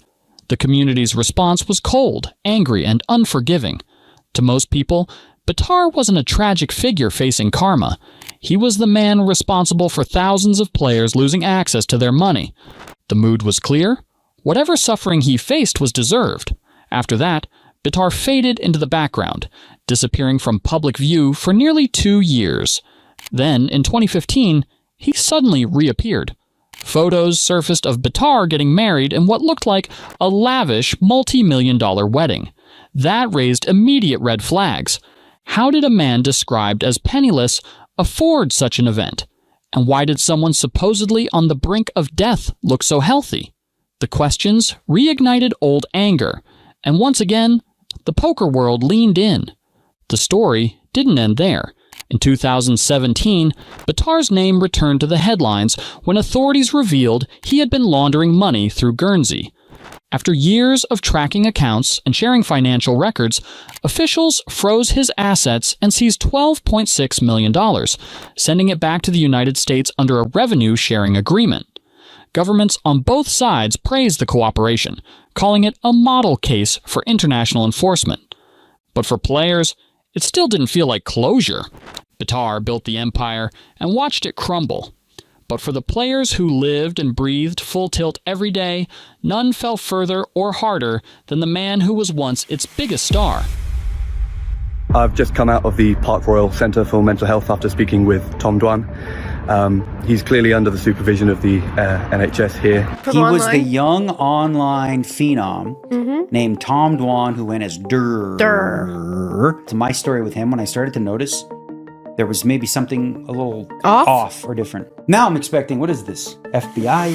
[SPEAKER 1] The community's response was cold, angry, and unforgiving. To most people, Bitar wasn't a tragic figure facing karma. He was the man responsible for thousands of players losing access to their money. The mood was clear. Whatever suffering he faced was deserved. After that, Bitar faded into the background, disappearing from public view for nearly 2 years. Then, in 2015, he suddenly reappeared. Photos surfaced of Bitar getting married in what looked like a lavish, multi-million-dollar wedding. That raised immediate red flags. How did a man described as penniless afford such an event? And why did someone supposedly on the brink of death look so healthy? The questions reignited old anger, and once again, the poker world leaned in. The story didn't end there. In 2017, Bitar's name returned to the headlines when authorities revealed he had been laundering money through Guernsey. After years of tracking accounts and sharing financial records, officials froze his assets and seized $12.6 million, sending it back to the United States under a revenue-sharing agreement. Governments on both sides praised the cooperation, calling it a model case for international enforcement. But for players, it still didn't feel like closure. Bitar built the empire and watched it crumble. But for the players who lived and breathed full tilt every day, none fell further or harder than the man who was once its biggest star.
[SPEAKER 9] I've just come out of the Park Royal Centre for Mental Health after speaking with Tom Dwan. He's clearly under the supervision of the NHS here.
[SPEAKER 10] He was the young online phenom named Tom Dwan who went as Durr. To my story with him, when I started to notice there was maybe something a little off or different. Now I'm expecting, what is this? FBI,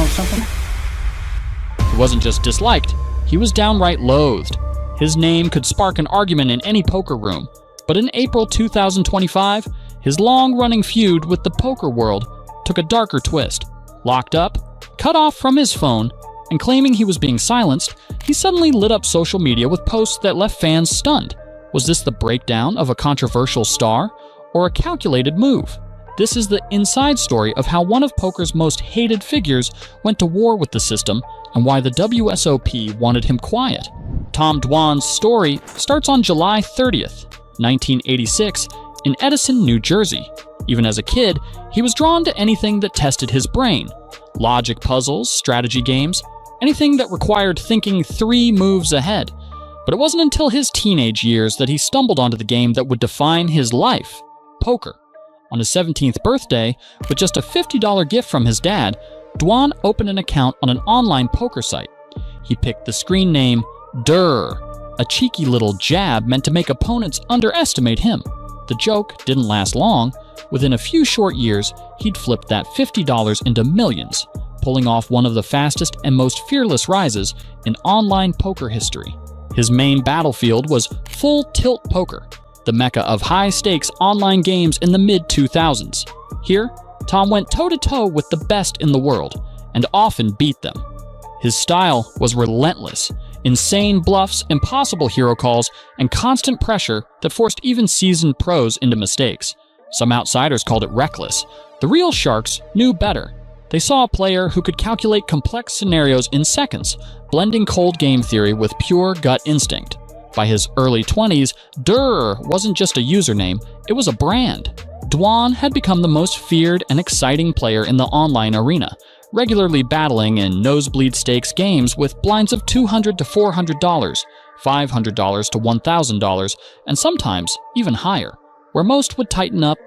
[SPEAKER 10] something?
[SPEAKER 1] He wasn't just disliked, he was downright loathed. His name could spark an argument in any poker room. But in April 2025, his long-running feud with the poker world took a darker twist. Locked up, cut off from his phone, and claiming he was being silenced, he suddenly lit up social media with posts that left fans stunned. Was this the breakdown of a controversial star, or a calculated move? This is the inside story of how one of poker's most hated figures went to war with the system and why the WSOP wanted him quiet. Tom Dwan's story starts on July 30th, 1986, in Edison, New Jersey. Even as a kid, he was drawn to anything that tested his brain. Logic puzzles, strategy games, anything that required thinking 3 moves ahead. But it wasn't until his teenage years that he stumbled onto the game that would define his life: poker. On his 17th birthday, with just a $50 gift from his dad, Dwan opened an account on an online poker site. He picked the screen name Durr, a cheeky little jab meant to make opponents underestimate him. The joke didn't last long. Within a few short years, he'd flipped that $50 into millions, pulling off one of the fastest and most fearless rises in online poker history. His main battlefield was full tilt poker, the mecca of high-stakes online games in the mid-2000s. Here, Tom went toe-to-toe with the best in the world, and often beat them. His style was relentless. Insane bluffs, impossible hero calls, and constant pressure that forced even seasoned pros into mistakes. Some outsiders called it reckless. The real sharks knew better. They saw a player who could calculate complex scenarios in seconds, blending cold game theory with pure gut instinct. By his early 20s, Durr wasn't just a username, it was a brand. Dwan had become the most feared and exciting player in the online arena, regularly battling in nosebleed stakes games with blinds of $200 to $400, $500 to $1,000, and sometimes even higher. Where most would tighten up,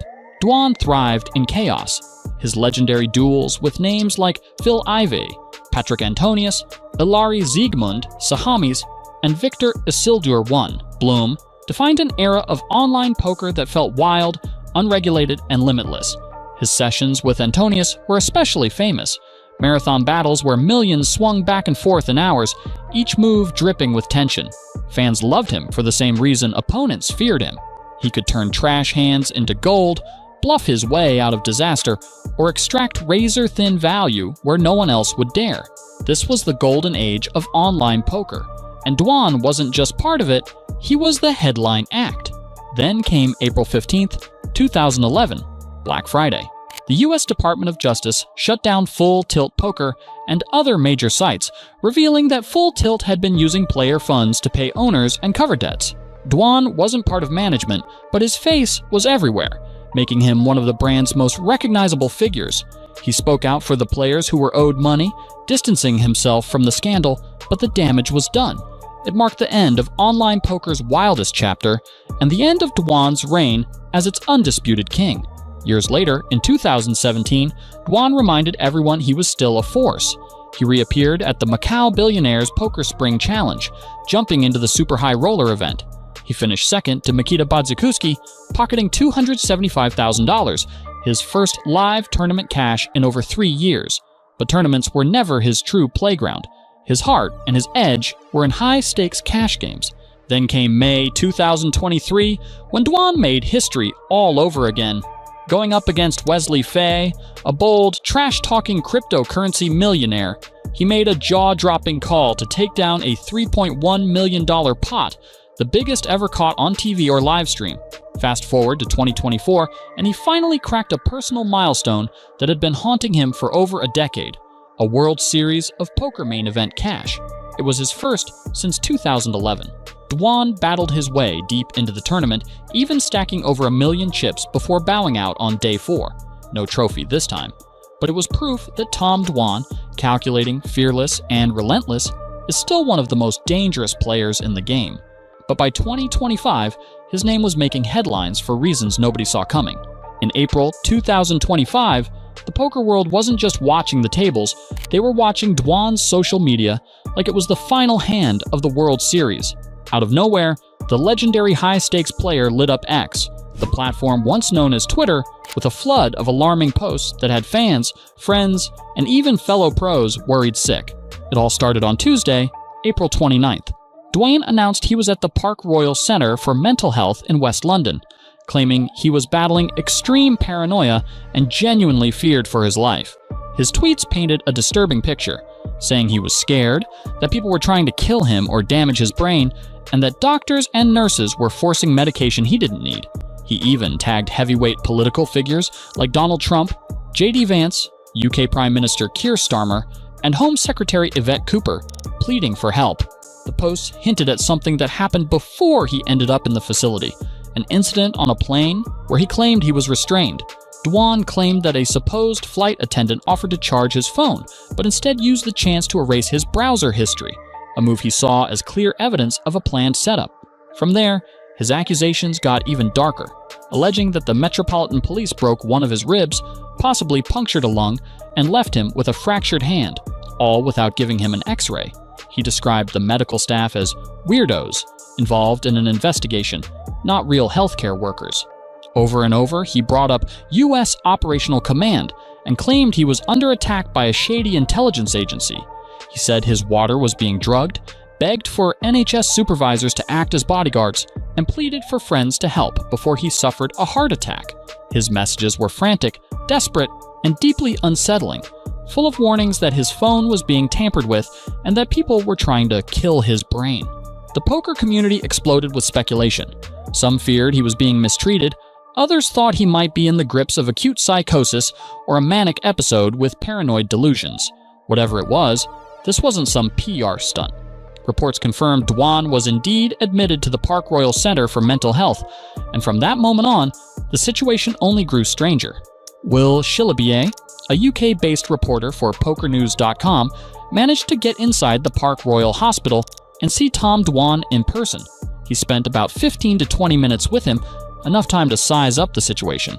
[SPEAKER 1] Dwan thrived in chaos. His legendary duels with names like Phil Ivey, Patrick Antonius, Ilari Ziegmund, Sahamis, and Victor Isildur I, Bloom, defined an era of online poker that felt wild, unregulated, and limitless. His sessions with Antonius were especially famous. Marathon battles where millions swung back and forth in hours, each move dripping with tension. Fans loved him for the same reason opponents feared him. He could turn trash hands into gold, bluff his way out of disaster, or extract razor-thin value where no one else would dare. This was the golden age of online poker, and Dwan wasn't just part of it, he was the headline act. Then came April 15th, 2011, Black Friday. The U.S. Department of Justice shut down Full Tilt Poker and other major sites, revealing that Full Tilt had been using player funds to pay owners and cover debts. Dwan wasn't part of management, but his face was everywhere, making him one of the brand's most recognizable figures. He spoke out for the players who were owed money, distancing himself from the scandal, but the damage was done. It marked the end of online poker's wildest chapter and the end of Dwan's reign as its undisputed king. Years later, in 2017, Dwan reminded everyone he was still a force. He reappeared at the Macau Billionaires Poker Spring Challenge, jumping into the Super High Roller event. He finished second to Mikita Bodzikuski, pocketing $275,000, his first live tournament cash in over 3 years. But tournaments were never his true playground. His heart and his edge were in high-stakes cash games. Then came May 2023, when Dwan made history all over again. Going up against Wesley Fay, a bold, trash-talking cryptocurrency millionaire, he made a jaw-dropping call to take down a $3.1 million pot, the biggest ever caught on TV or live stream. Fast forward to 2024, and he finally cracked a personal milestone that had been haunting him for over a decade: a World Series of Poker main event cash. It was his first since 2011. Dwan battled his way deep into the tournament, even stacking over 1 million chips before bowing out on day 4. No trophy this time. But it was proof that Tom Dwan, calculating, fearless, and relentless, is still one of the most dangerous players in the game. But by 2025, his name was making headlines for reasons nobody saw coming. In April 2025, the poker world wasn't just watching the tables, they were watching Dwan's social media like it was the final hand of the World Series. Out of nowhere, the legendary high-stakes player lit up X, the platform once known as Twitter, with a flood of alarming posts that had fans, friends, and even fellow pros worried sick. It all started on Tuesday, April 29th. Dwan announced he was at the Park Royal Centre for Mental Health in West London, claiming he was battling extreme paranoia and genuinely feared for his life. His tweets painted a disturbing picture, saying he was scared, that people were trying to kill him or damage his brain, and that doctors and nurses were forcing medication he didn't need. He even tagged heavyweight political figures like Donald Trump, J.D. Vance, UK Prime Minister Keir Starmer, and Home Secretary Yvette Cooper, pleading for help. The posts hinted at something that happened before he ended up in the facility, an incident on a plane where he claimed he was restrained. Dwan claimed that a supposed flight attendant offered to charge his phone, but instead used the chance to erase his browser history, a move he saw as clear evidence of a planned setup. From there, his accusations got even darker, alleging that the Metropolitan Police broke one of his ribs, possibly punctured a lung, and left him with a fractured hand, all without giving him an X-ray. He described the medical staff as weirdos, involved in an investigation, not real healthcare workers. Over and over, he brought up U.S. Operational Command and claimed he was under attack by a shady intelligence agency. He said his water was being drugged, begged for NHS supervisors to act as bodyguards, and pleaded for friends to help before he suffered a heart attack. His messages were frantic, desperate, and deeply unsettling, full of warnings that his phone was being tampered with and that people were trying to kill his brain. The poker community exploded with speculation. Some feared he was being mistreated, others thought he might be in the grips of acute psychosis or a manic episode with paranoid delusions. Whatever it was, this wasn't some PR stunt. Reports confirmed Dwan was indeed admitted to the Park Royal Centre for Mental Health, and from that moment on, the situation only grew stranger. Will Shillabier, a UK-based reporter for PokerNews.com, managed to get inside the Park Royal Hospital and see Tom Dwan in person. He spent about 15 to 20 minutes with him, enough time to size up the situation.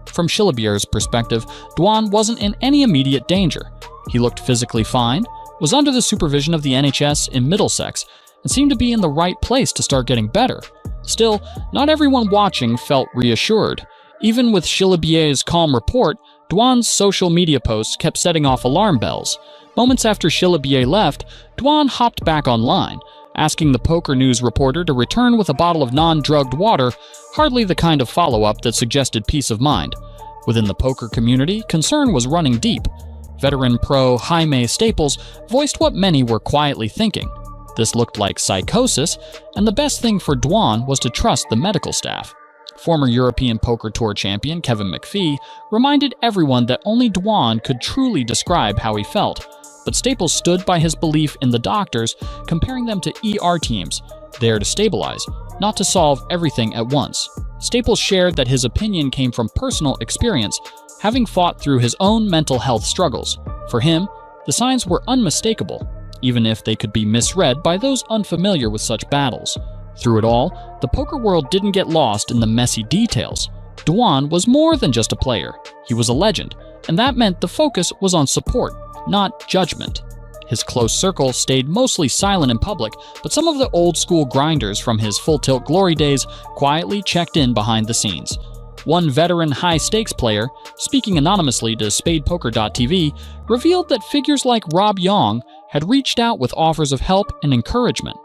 [SPEAKER 1] From Shillabier's perspective, Dwan wasn't in any immediate danger. He looked physically fine, was under the supervision of the NHS in Middlesex, and seemed to be in the right place to start getting better. Still, not everyone watching felt reassured. Even with Shillabier's calm report, Dwan's social media posts kept setting off alarm bells. Moments after Shillabier left, Dwan hopped back online, Asking the Poker News reporter to return with a bottle of non-drugged water, hardly the kind of follow-up that suggested peace of mind. Within the poker community, concern was running deep. Veteran pro Jaime Staples voiced what many were quietly thinking. This looked like psychosis, and the best thing for Dwan was to trust the medical staff. Former European Poker Tour champion Kevin McPhee reminded everyone that only Dwan could truly describe how he felt, but Staples stood by his belief in the doctors, comparing them to ER teams, there to stabilize, not to solve everything at once. Staples shared that his opinion came from personal experience, having fought through his own mental health struggles. For him, the signs were unmistakable, even if they could be misread by those unfamiliar with such battles. Through it all, the poker world didn't get lost in the messy details. Dwan was more than just a player. He was a legend, and that meant the focus was on support, not judgment. His close circle stayed mostly silent in public, but some of the old-school grinders from his full-tilt glory days quietly checked in behind the scenes. One veteran high-stakes player, speaking anonymously to SpadePoker.tv, revealed that figures like Rob Young had reached out with offers of help and encouragement.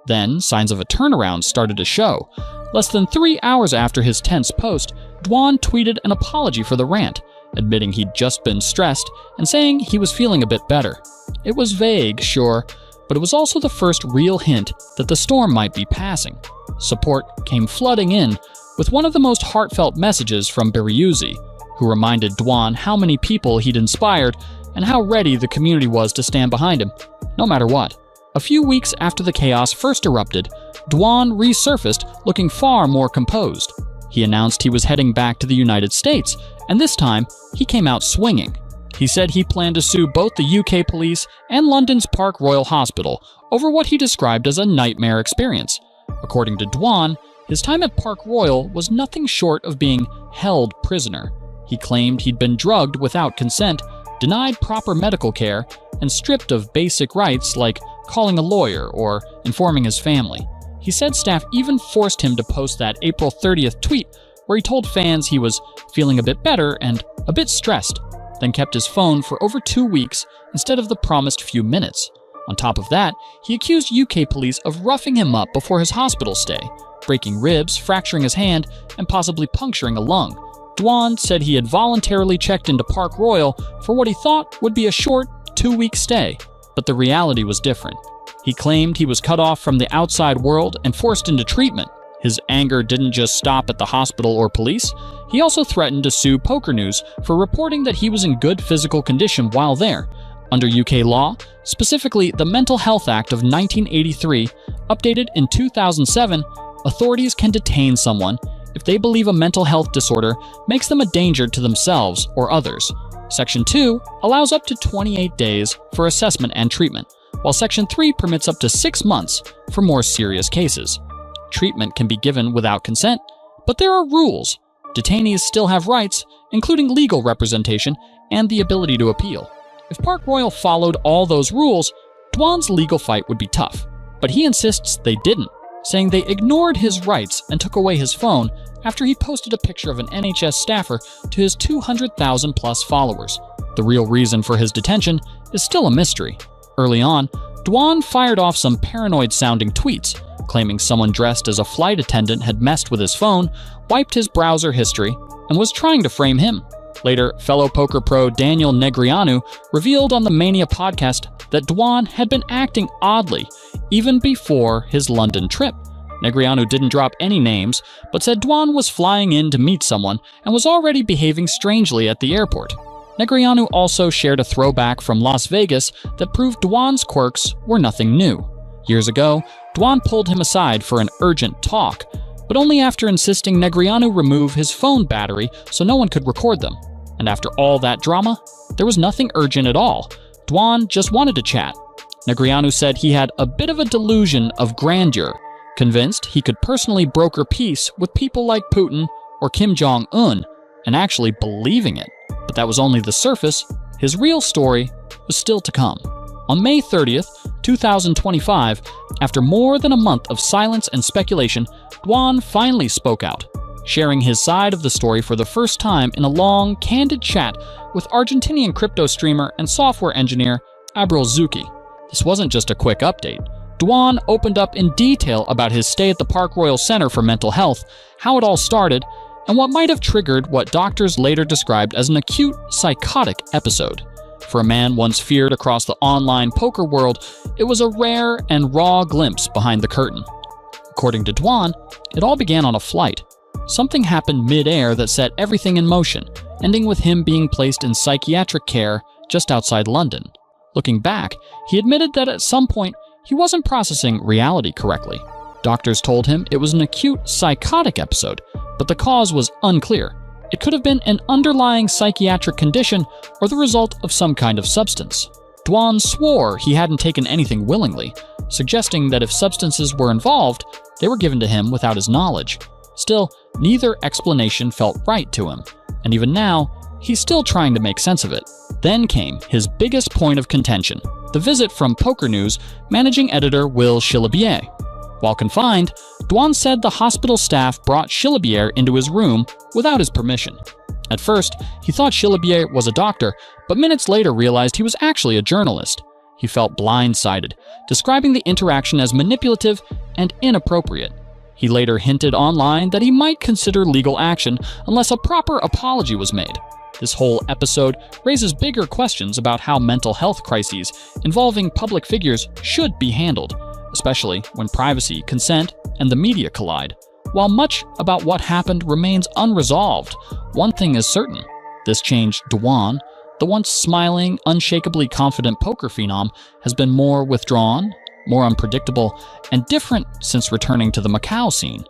[SPEAKER 1] Then, signs of a turnaround started to show. Less than 3 hours after his tense post, Dwan tweeted an apology for the rant, admitting he'd just been stressed and saying he was feeling a bit better. It was vague, sure, but it was also the first real hint that the storm might be passing. Support came flooding in, with one of the most heartfelt messages from Berriuzzi, who reminded Dwan how many people he'd inspired and how ready the community was to stand behind him, no matter what. A few weeks after the chaos first erupted, Dwan resurfaced looking far more composed. He announced he was heading back to the United States, and this time, he came out swinging. He said he planned to sue both the UK police and London's Park Royal Hospital over what he described as a nightmare experience. According to Dwan, his time at Park Royal was nothing short of being held prisoner. He claimed he'd been drugged without consent, denied proper medical care, and stripped of basic rights like calling a lawyer or informing his family. He said staff even forced him to post that April 30th tweet where he told fans he was feeling a bit better and a bit stressed, then kept his phone for over 2 weeks instead of the promised few minutes. On top of that, he accused UK police of roughing him up before his hospital stay, breaking ribs, fracturing his hand, and possibly puncturing a lung. Dwan said he had voluntarily checked into Park Royal for what he thought would be a short 2-week stay, but the reality was different. He claimed he was cut off from the outside world and forced into treatment. His anger didn't just stop at the hospital or police. He also threatened to sue Poker News for reporting that he was in good physical condition while there. Under UK law, specifically the Mental Health Act of 1983, updated in 2007, authorities can detain someone if they believe a mental health disorder makes them a danger to themselves or others. Section 2 allows up to 28 days for assessment and treatment, while Section 3 permits up to 6 months for more serious cases. Treatment can be given without consent, but there are rules. Detainees still have rights, including legal representation and the ability to appeal. If Park Royal followed all those rules, Dwan's legal fight would be tough, but he insists they didn't, saying they ignored his rights and took away his phone after he posted a picture of an NHS staffer to his 200,000 plus followers. The real reason for his detention is still a mystery. Early on, Dwan fired off some paranoid-sounding tweets, claiming someone dressed as a flight attendant had messed with his phone, wiped his browser history, and was trying to frame him. Later, fellow poker pro Daniel Negreanu revealed on the Mania podcast that Dwan had been acting oddly even before his London trip. Negreanu didn't drop any names, but said Dwan was flying in to meet someone and was already behaving strangely at the airport. Negreanu also shared a throwback from Las Vegas that proved Dwan's quirks were nothing new. Years ago, Dwan pulled him aside for an urgent talk, but only after insisting Negreanu remove his phone battery so no one could record them. And after all that drama, there was nothing urgent at all. Dwan just wanted to chat. Negreanu said he had a bit of a delusion of grandeur, convinced he could personally broker peace with people like Putin or Kim Jong-un, and actually believing it. But that was only the surface. His real story was still to come. On May 30th, 2025, after more than a month of silence and speculation, Dwan finally spoke out, sharing his side of the story for the first time in a long, candid chat with Argentinian crypto streamer and software engineer Abril Zucchi. This wasn't just a quick update. Dwan opened up in detail about his stay at the Park Royal Center for Mental Health, how it all started, and what might have triggered what doctors later described as an acute psychotic episode. For a man once feared across the online poker world, it was a rare and raw glimpse behind the curtain. According to Dwan, it all began on a flight. Something happened mid-air that set everything in motion, ending with him being placed in psychiatric care just outside London. Looking back, he admitted that at some point, he wasn't processing reality correctly. Doctors told him it was an acute psychotic episode, but the cause was unclear. It could have been an underlying psychiatric condition or the result of some kind of substance. Dwan swore he hadn't taken anything willingly, suggesting that if substances were involved, they were given to him without his knowledge. Still, neither explanation felt right to him, and even now, he's still trying to make sense of it. Then came his biggest point of contention, the visit from Poker News managing editor Will Chilibier. While confined, Dwan said the hospital staff brought Chilibier into his room without his permission. At first, he thought Chilibier was a doctor, but minutes later realized he was actually a journalist. He felt blindsided, describing the interaction as manipulative and inappropriate. He later hinted online that he might consider legal action unless a proper apology was made. This whole episode raises bigger questions about how mental health crises involving public figures should be handled, especially when privacy, consent, and the media collide. While much about what happened remains unresolved, one thing is certain. This changed Dwan, the once smiling, unshakably confident poker phenom, has been more withdrawn, more unpredictable, and different since returning to the Macau scene.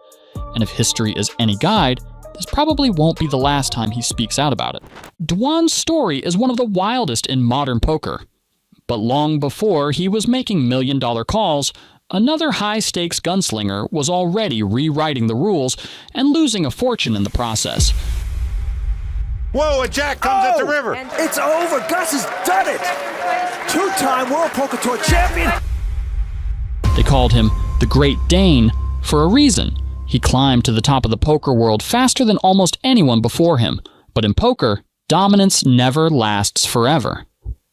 [SPEAKER 1] And if history is any guide, this probably won't be the last time he speaks out about it. Dwan's story is one of the wildest in modern poker. But long before he was making million-dollar calls, another high-stakes gunslinger was already rewriting the rules and losing a fortune in the process.
[SPEAKER 3] Whoa, a jack comes at the river.
[SPEAKER 11] It's over. Gus has done it. Two-time World Poker Tour champion.
[SPEAKER 1] They called him the Great Dane for a reason. He climbed to the top of the poker world faster than almost anyone before him. But in poker, dominance never lasts forever.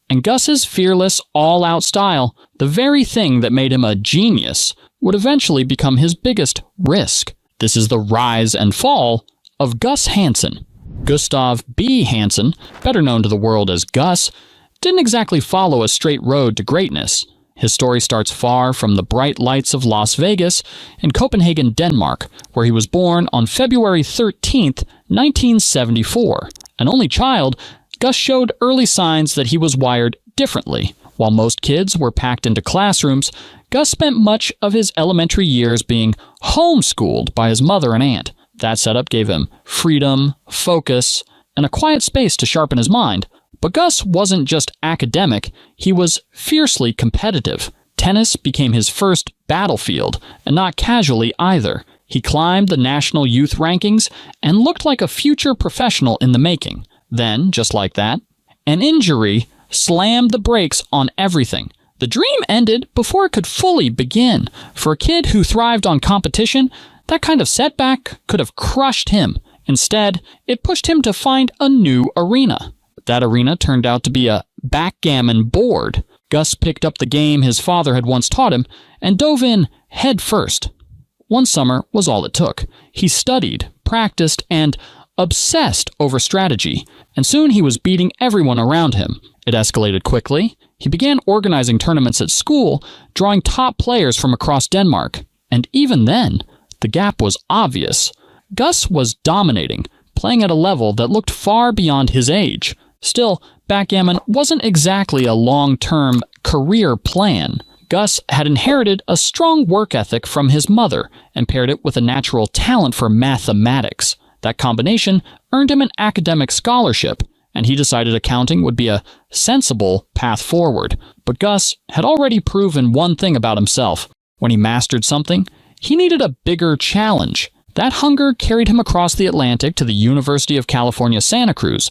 [SPEAKER 1] And Gus's fearless, all-out style, the very thing that made him a genius, would eventually become his biggest risk. This is the rise and fall of Gus Hansen. Gustav B. Hansen, better known to the world as Gus, didn't exactly follow a straight road to greatness. His story starts far from the bright lights of Las Vegas in Copenhagen, Denmark, where he was born on February 13th, 1974. An only child, Gus showed early signs that he was wired differently. While most kids were packed into classrooms, Gus spent much of his elementary years being homeschooled by his mother and aunt. That setup gave him freedom, focus, and a quiet space to sharpen his mind. But Gus wasn't just academic, he was fiercely competitive. Tennis became his first battlefield, and not casually either. He climbed the national youth rankings and looked like a future professional in the making. Then, just like that, an injury slammed the brakes on everything. The dream ended before it could fully begin. For a kid who thrived on competition, that kind of setback could have crushed him. Instead, it pushed him to find a new arena. That arena turned out to be a backgammon board. Gus picked up the game his father had once taught him and dove in head first. One summer was all it took. He studied, practiced, and obsessed over strategy, and soon he was beating everyone around him. It escalated quickly. He began organizing tournaments at school, drawing top players from across Denmark. And even then, the gap was obvious. Gus was dominating, playing at a level that looked far beyond his age. Still, backgammon wasn't exactly a long-term career plan. Gus had inherited a strong work ethic from his mother and paired it with a natural talent for mathematics. That combination earned him an academic scholarship, and he decided accounting would be a sensible path forward. But Gus had already proven one thing about himself. When he mastered something, he needed a bigger challenge. That hunger carried him across the Atlantic to the University of California, Santa Cruz.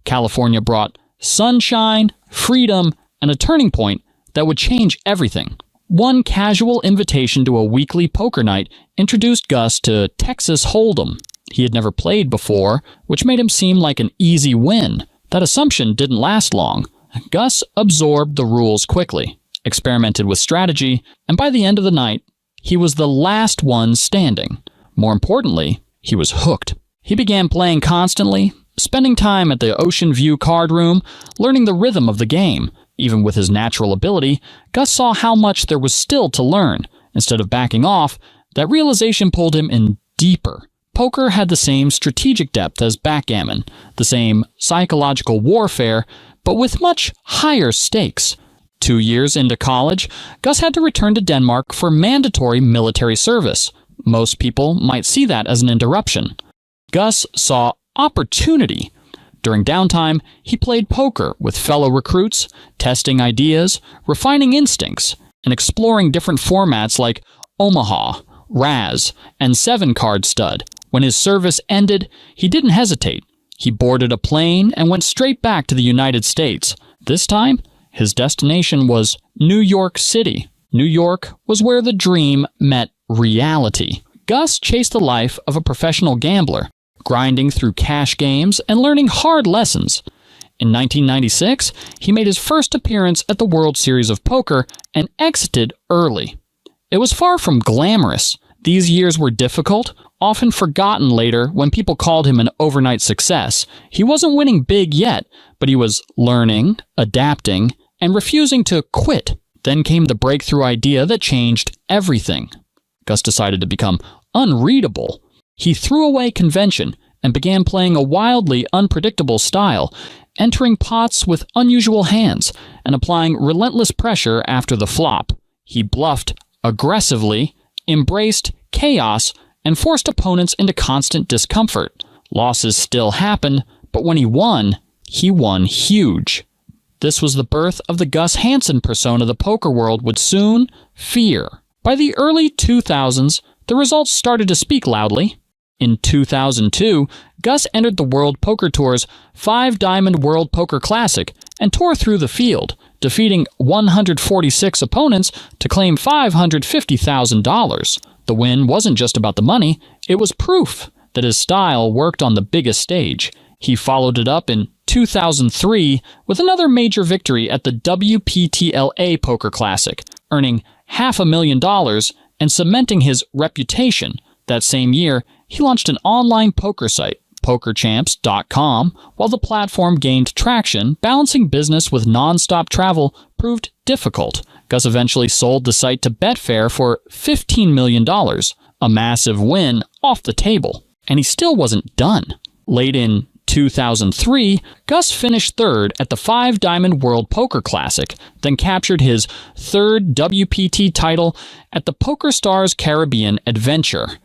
[SPEAKER 1] California brought sunshine, freedom, and a turning point that would change everything. One casual invitation to a weekly poker night introduced Gus to Texas Hold'em. He had never played before, which made him seem like an easy win. That assumption didn't last long. Gus absorbed the rules quickly. experimented with strategy, and by the end of the night, he was the last one standing. More importantly, he was hooked. He began playing constantly, spending time at the Ocean View card room, learning the rhythm of the game. Even with his natural ability, Gus saw how much there was still to learn. Instead of backing off, that realization pulled him in deeper. Poker had the same strategic depth as backgammon, the same psychological warfare, but with much higher stakes. 2 years into college, Gus had to return to Denmark for mandatory military service. Most people might see that as an interruption. Gus saw opportunity. During downtime, he played poker with fellow recruits, testing ideas, refining instincts, and exploring different formats like Omaha, Raz, and 7-card stud. When his service ended, he didn't hesitate. He boarded a plane and went straight back to the United States. This time, his destination was New York City. New York was where the dream met reality. Gus chased the life of a professional gambler, grinding through cash games and learning hard lessons. In 1996, he made his first appearance at the World Series of Poker and exited early. It was far from glamorous. These years were difficult, often forgotten later when people called him an overnight success. He wasn't winning big yet, but he was learning, adapting, and refusing to quit. Then came the breakthrough idea that changed everything. Gus decided to become unreadable. He threw away convention and began playing a wildly unpredictable style, entering pots with unusual hands and applying relentless pressure after the flop. He bluffed aggressively, embraced chaos, and forced opponents into constant discomfort. Losses still happened, but when he won huge. This was the birth of the Gus Hansen persona the poker world would soon fear. By the early 2000s, the results started to speak loudly. In 2002, Gus entered the World Poker Tour's 5-Diamond World Poker Classic and tore through the field, defeating 146 opponents to claim $550,000. The win wasn't just about the money, it was proof that his style worked on the biggest stage. He followed it up in 2003 with another major victory at the WPTLA Poker Classic, earning $500,000 and cementing his reputation. That same year, he launched an online poker site, PokerChamps.com. While the platform gained traction, balancing business with non-stop travel proved difficult. Gus eventually sold the site to Betfair for $15 million, a massive win off the table. And he still wasn't done. Late in 2003, Gus finished third at the 5-Diamond World Poker Classic, then captured his third WPT title at the PokerStars Caribbean Adventure.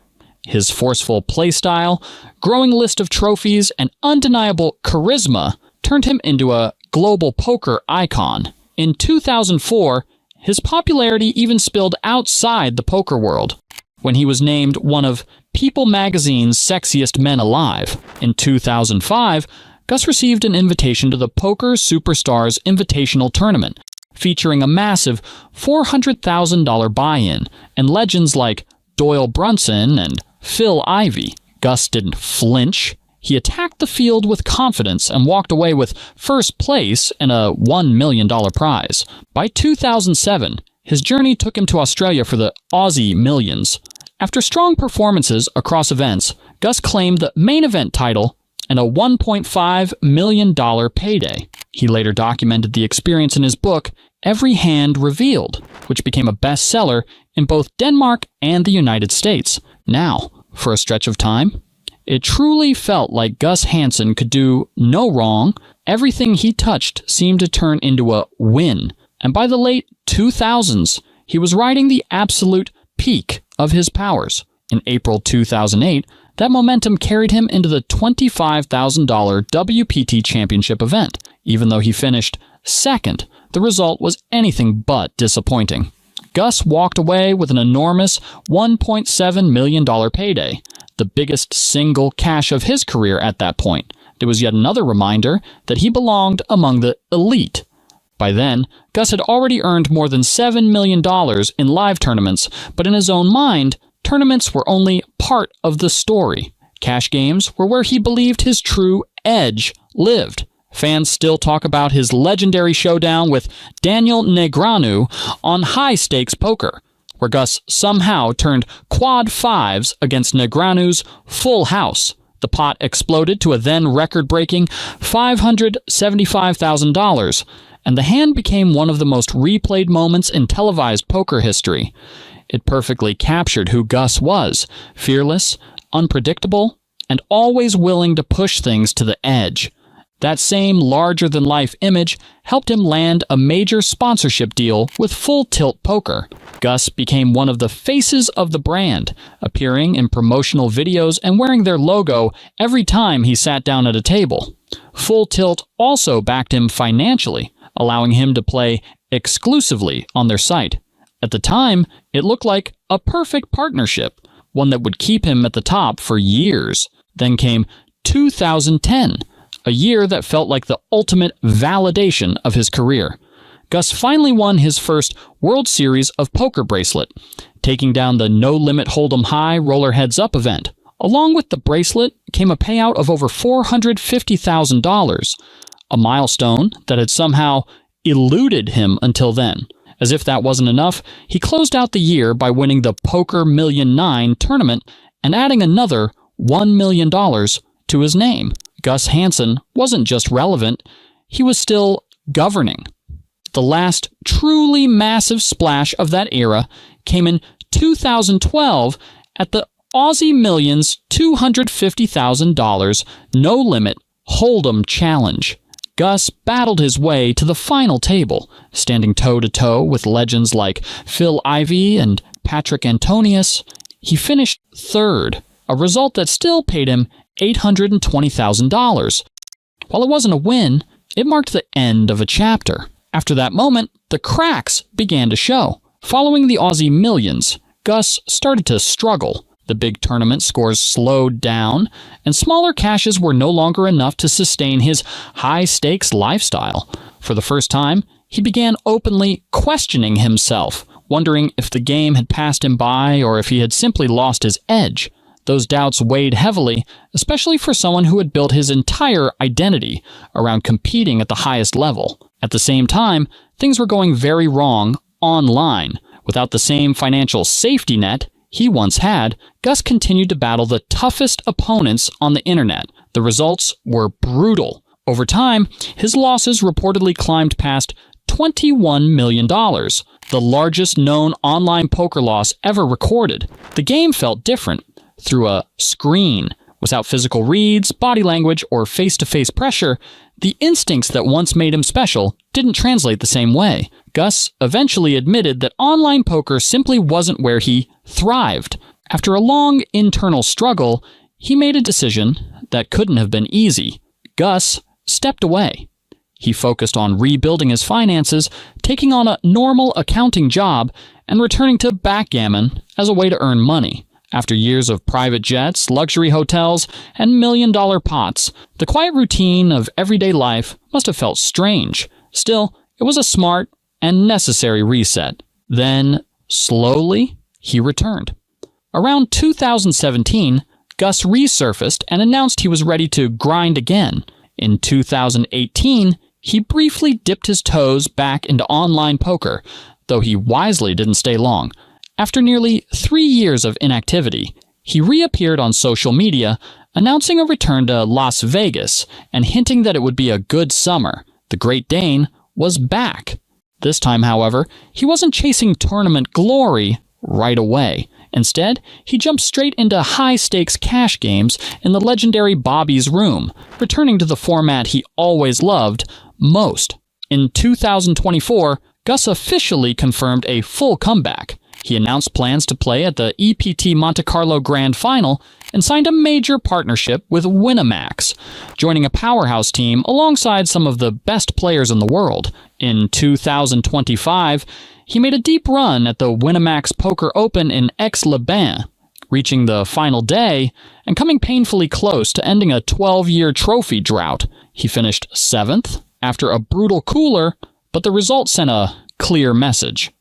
[SPEAKER 1] His forceful playstyle, growing list of trophies, and undeniable charisma turned him into a global poker icon. In 2004, his popularity even spilled outside the poker world, when he was named one of People magazine's sexiest men alive. In 2005, Gus received an invitation to the Poker Superstars Invitational Tournament, featuring a massive $400,000 buy-in and legends like Doyle Brunson and Phil Ivey. Gus didn't flinch. He attacked the field with confidence and walked away with first place and a $1 million prize. By 2007, his journey took him to Australia for the Aussie Millions. After strong performances across events, Gus claimed the main event title and a $1.5 million payday. He later documented the experience in his book, Every Hand Revealed, which became a bestseller in both Denmark and the United States. Now, for a stretch of time, it truly felt like Gus Hansen could do no wrong. Everything he touched seemed to turn into a win. And by the late 2000s, he was riding the absolute peak of his powers. In April 2008, that momentum carried him into the $25,000 WPT Championship event. Even though he finished second, the result was anything but disappointing. Gus walked away with an enormous $1.7 million payday, the biggest single cash of his career at that point. It was yet another reminder that he belonged among the elite. By then, Gus had already earned more than $7 million in live tournaments, but in his own mind, tournaments were only part of the story. Cash games were where he believed his true edge lived. Fans still talk about his legendary showdown with Daniel Negreanu on high-stakes poker, where Gus somehow turned quad fives against Negreanu's full house. The pot exploded to a then record-breaking $575,000, and the hand became one of the most replayed moments in televised poker history. It perfectly captured who Gus was: fearless, unpredictable, and always willing to push things to the edge. That same larger-than-life image helped him land a major sponsorship deal with Full Tilt Poker. Gus became one of the faces of the brand, appearing in promotional videos and wearing their logo every time he sat down at a table. Full Tilt also backed him financially, allowing him to play exclusively on their site. At the time, it looked like a perfect partnership, one that would keep him at the top for years. Then came 2010, a year that felt like the ultimate validation of his career. Gus finally won his first World Series of Poker bracelet, taking down the No Limit Hold'em High Roller Heads Up event. Along with the bracelet came a payout of over $450,000, a milestone that had somehow eluded him until then. As if that wasn't enough, he closed out the year by winning the Poker Million 9 tournament and adding another $1 million to his name. Gus Hansen wasn't just relevant, he was still governing. The last truly massive splash of that era came in 2012 at the Aussie Millions $250,000 No Limit Hold'em Challenge. Gus battled his way to the final table, standing toe-to-toe with legends like Phil Ivey and Patrick Antonius. He finished third, a result that still paid him $820,000. While it wasn't a win, it marked the end of a chapter. After that moment, the cracks began to show. Following the Aussie Millions, Gus started to struggle. The big tournament scores slowed down, and smaller cashes were no longer enough to sustain his high-stakes lifestyle. For the first time, he began openly questioning himself, wondering if the game had passed him by or if he had simply lost his edge. Those doubts weighed heavily, especially for someone who had built his entire identity around competing at the highest level. At the same time, things were going very wrong online. Without the same financial safety net he once had, Gus continued to battle the toughest opponents on the internet. The results were brutal. Over time, his losses reportedly climbed past $21 million, the largest known online poker loss ever recorded. The game felt different. Through a screen, without physical reads, body language, or face-to-face pressure, the instincts that once made him special didn't translate the same way. Gus eventually admitted that online poker simply wasn't where he thrived. After a long internal struggle, he made a decision that couldn't have been easy. Gus stepped away. He focused on rebuilding his finances, taking on a normal accounting job, and returning to backgammon as a way to earn money. After years of private jets, luxury hotels, and million-dollar pots, the quiet routine of everyday life must have felt strange. Still, it was a smart and necessary reset. Then, slowly, he returned. Around 2017, Gus resurfaced and announced he was ready to grind again. In 2018, he briefly dipped his toes back into online poker, though he wisely didn't stay long. After nearly 3 years of inactivity, he reappeared on social media, announcing a return to Las Vegas and hinting that it would be a good summer. The Great Dane was back. This time, however, he wasn't chasing tournament glory right away. Instead, he jumped straight into high-stakes cash games in the legendary Bobby's Room, returning to the format he always loved most. In 2024, Gus officially confirmed a full comeback. He announced plans to play at the EPT Monte Carlo Grand Final and signed a major partnership with Winamax, joining a powerhouse team alongside some of the best players in the world. In 2025, he made a deep run at the Winamax Poker Open in Aix-les-Bains, reaching the final day and coming painfully close to ending a 12-year trophy drought. He finished 7th after a brutal cooler, but the result sent a clear message.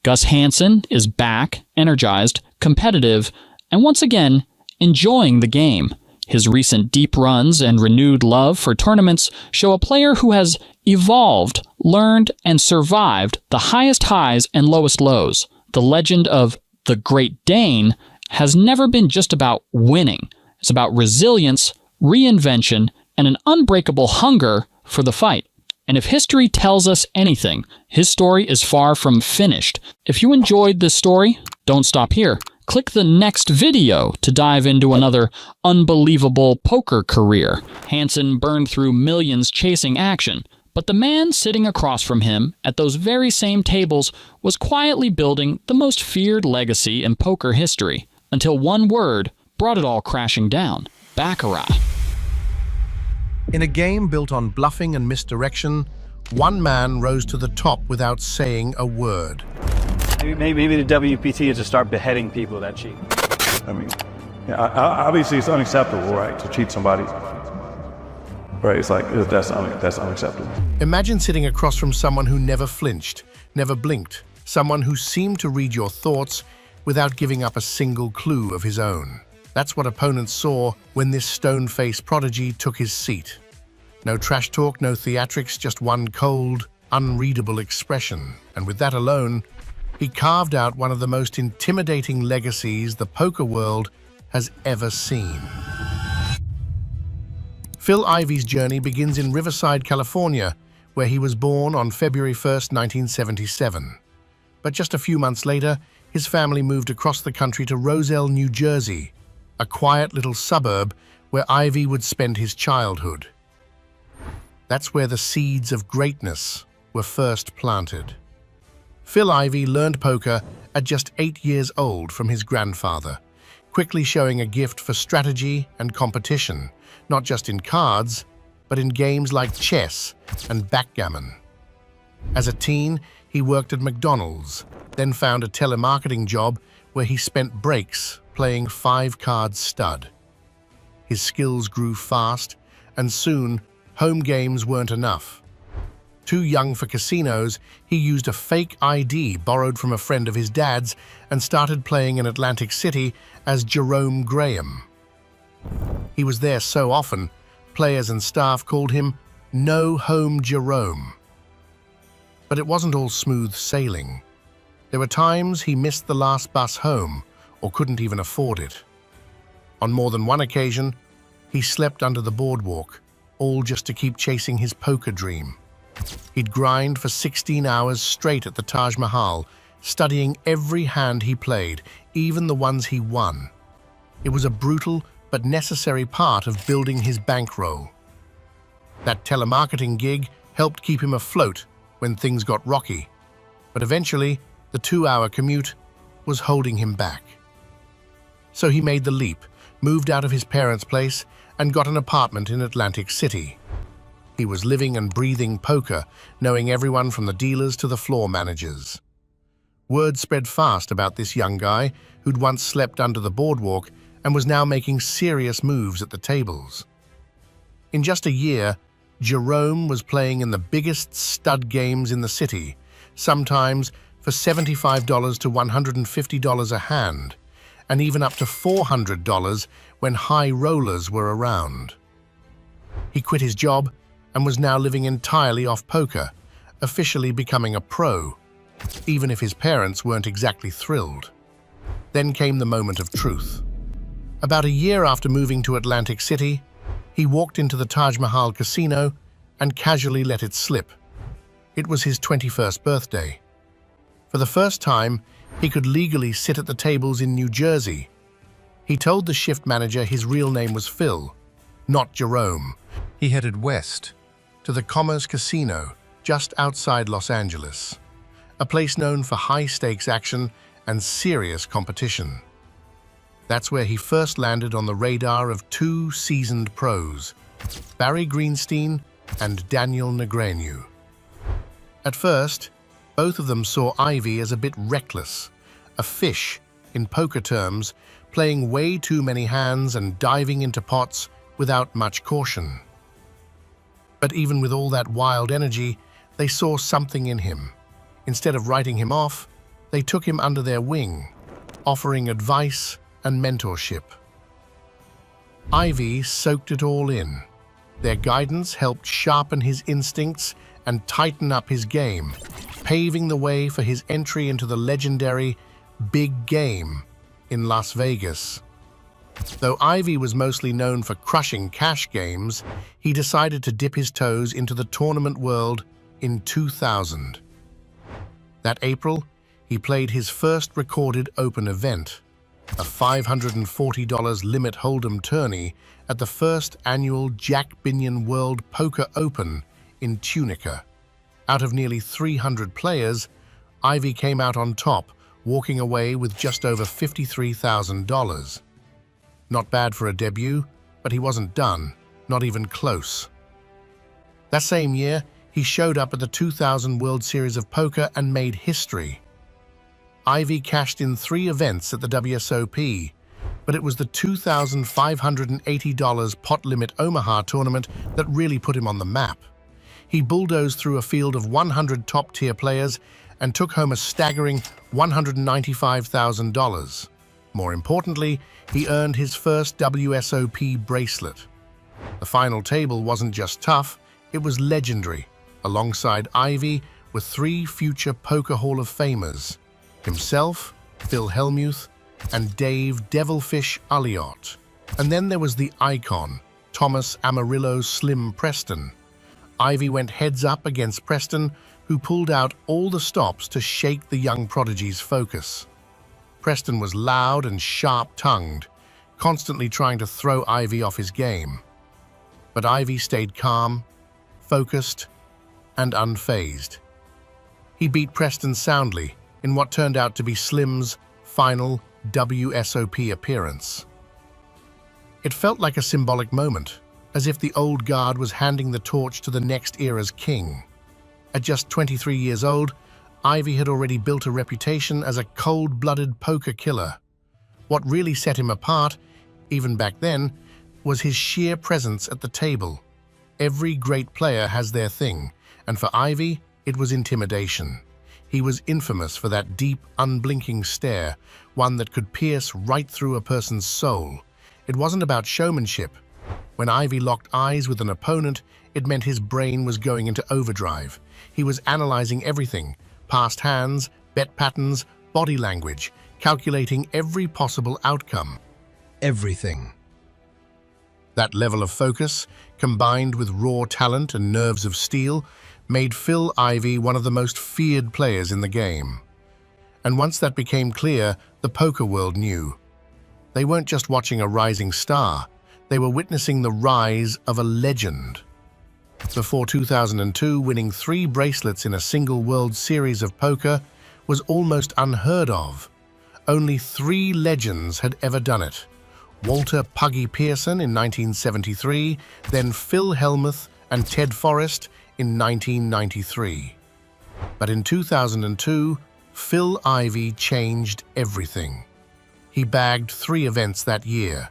[SPEAKER 1] Gus Hansen is back, energized, competitive, and once again, enjoying the game. His recent deep runs and renewed love for tournaments show a player who has evolved, learned, and survived the highest highs and lowest lows. The legend of the Great Dane has never been just about winning. It's about resilience, reinvention, and an unbreakable hunger for the fight. And if history tells us anything, his story is far from finished. If you enjoyed this story, don't stop here. Click the next video to dive into another unbelievable poker career. Hansen burned through millions chasing action, but the man sitting across from him at those very same tables was quietly building the most feared legacy in poker history, until one word brought it all crashing down: baccarat.
[SPEAKER 12] In a game built on bluffing and misdirection, one man rose to the top without saying a word.
[SPEAKER 13] Maybe the WPT is to start beheading people that cheat.
[SPEAKER 14] I mean, yeah, obviously it's unacceptable, right, to cheat somebody. Right, it's like, that's unacceptable.
[SPEAKER 12] Imagine sitting across from someone who never flinched, never blinked, someone who seemed to read your thoughts without giving up a single clue of his own. That's what opponents saw when this stone-faced prodigy took his seat. No trash talk, no theatrics, just one cold, unreadable expression. And with that alone, he carved out one of the most intimidating legacies the poker world has ever seen. Phil Ivey's journey begins in Riverside, California, where he was born on February 1st, 1977. But just a few months later, his family moved across the country to Roselle, New Jersey, a quiet little suburb where Ivey would spend his childhood. That's where the seeds of greatness were first planted. Phil Ivey learned poker at just 8 years old from his grandfather, quickly showing a gift for strategy and competition, not just in cards, but in games like chess and backgammon. As a teen, he worked at McDonald's, then found a telemarketing job where he spent breaks playing 5-card stud. His skills grew fast, and soon, home games weren't enough. Too young for casinos, he used a fake ID borrowed from a friend of his dad's and started playing in Atlantic City as Jerome Graham. He was there so often, players and staff called him No Home Jerome. But it wasn't all smooth sailing. There were times he missed the last bus home or couldn't even afford it. On more than one occasion, he slept under the boardwalk, all just to keep chasing his poker dream. He'd grind for 16 hours straight at the Taj Mahal, studying every hand he played, even the ones he won. It was a brutal but necessary part of building his bankroll. That telemarketing gig helped keep him afloat when things got rocky, but eventually the 2-hour commute was holding him back. So he made the leap, moved out of his parents' place, and got an apartment in Atlantic City. He was living and breathing poker, knowing everyone from the dealers to the floor managers. Word spread fast about this young guy who'd once slept under the boardwalk and was now making serious moves at the tables. In just a year, Jerome was playing in the biggest stud games in the city, sometimes for $75 to $150 a hand, and even up to $400 when high rollers were around. He quit his job and was now living entirely off poker, officially becoming a pro, even if his parents weren't exactly thrilled. Then came the moment of truth. About a year after moving to Atlantic City, he walked into the Taj Mahal casino and casually let it slip. It was his 21st birthday. For the first time, he could legally sit at the tables in New Jersey. He told the shift manager his real name was Phil, not Jerome. He headed west, to the Commerce Casino, just outside Los Angeles, a place known for high-stakes action and serious competition. That's where he first landed on the radar of 2 seasoned pros, Barry Greenstein and Daniel Negreanu. At first, both of them saw Ivey as a bit reckless, a fish, in poker terms, playing way too many hands and diving into pots without much caution. But even with all that wild energy, they saw something in him. Instead of writing him off, they took him under their wing, offering advice and mentorship. Ivy soaked it all in. Their guidance helped sharpen his instincts and tighten up his game, paving the way for his entry into the legendary Big Game in Las Vegas. Though Ivy was mostly known for crushing cash games, he decided to dip his toes into the tournament world in 2000. That April, he played his first recorded open event, a $540 limit hold'em tourney at the first annual Jack Binion World Poker Open in Tunica. Out of nearly 300 players, Ivy came out on top, walking away with just over $53,000. Not bad for a debut, but he wasn't done, not even close. That same year, he showed up at the 2000 World Series of Poker and made history. Ivy cashed in 3 events at the WSOP, but it was the $2,580 pot limit Omaha tournament that really put him on the map. He bulldozed through a field of 100 top-tier players and took home a staggering $195,000. More importantly, he earned his first WSOP bracelet. The final table wasn't just tough, it was legendary. Alongside Ivy were 3 future Poker Hall of Famers, himself, Phil Hellmuth, and Dave Devilfish Ulliott. And then there was the icon, Thomas Amarillo Slim Preston. Ivy went heads up against Preston, who pulled out all the stops to shake the young prodigy's focus. Preston was loud and sharp-tongued, constantly trying to throw Ivy off his game. But Ivy stayed calm, focused, and unfazed. He beat Preston soundly in what turned out to be Slim's final WSOP appearance. It felt like a symbolic moment, as if the old guard was handing the torch to the next era's king. At just 23 years old, Ivy had already built a reputation as a cold-blooded poker killer. What really set him apart, even back then, was his sheer presence at the table. Every great player has their thing, and for Ivy, it was intimidation. He was infamous for that deep, unblinking stare, one that could pierce right through a person's soul. It wasn't about showmanship. When Ivy locked eyes with an opponent, it meant his brain was going into overdrive. He was analyzing everything, past hands, bet patterns, body language, calculating every possible outcome. Everything. That level of focus, combined with raw talent and nerves of steel, made Phil Ivy one of the most feared players in the game. And once that became clear, the poker world knew. They weren't just watching a rising star, they were witnessing the rise of a legend. Before 2002, winning 3 bracelets in a single World Series of Poker was almost unheard of. Only 3 legends had ever done it. Walter Puggy Pearson in 1973, then Phil Hellmuth and Ted Forrest in 1993. But in 2002, Phil Ivy changed everything. He bagged 3 events that year.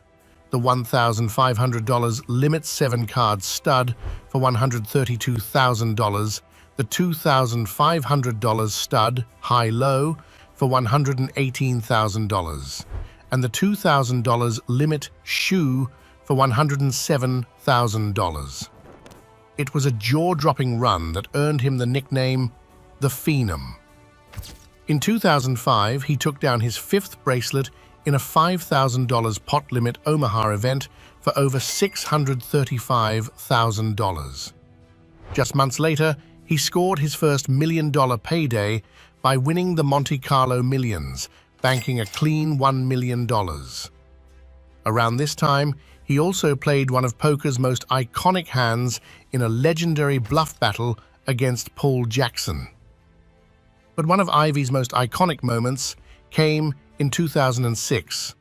[SPEAKER 12] The $1,500 Limit 7-card stud for $132,000, the $2,500 stud high-low for $118,000, and the $2,000 limit shoe for $107,000. It was a jaw-dropping run that earned him the nickname the Phenom. In 2005, he took down his 5th bracelet in a $5,000 pot limit Omaha event for over $635,000. Just months later, he scored his first $1 million payday by winning the Monte Carlo Millions, banking a clean $1 million. Around this time, he also played one of poker's most iconic hands in a legendary bluff battle against Paul Jackson. But one of Ivy's most iconic moments came in 2006,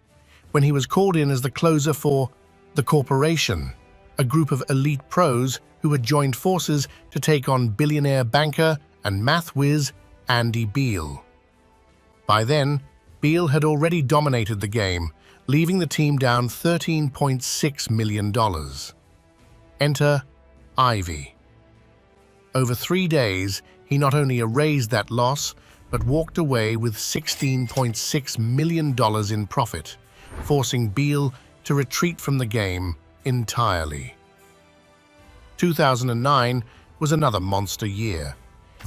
[SPEAKER 12] when he was called in as the closer for The Corporation, a group of elite pros who had joined forces to take on billionaire banker and math whiz Andy Beal. By then, Beal had already dominated the game, leaving the team down $13.6 million. Enter Ivy. Over 3 days, he not only erased that loss, but walked away with $16.6 million in profit, forcing Beal to retreat from the game entirely. 2009 was another monster year.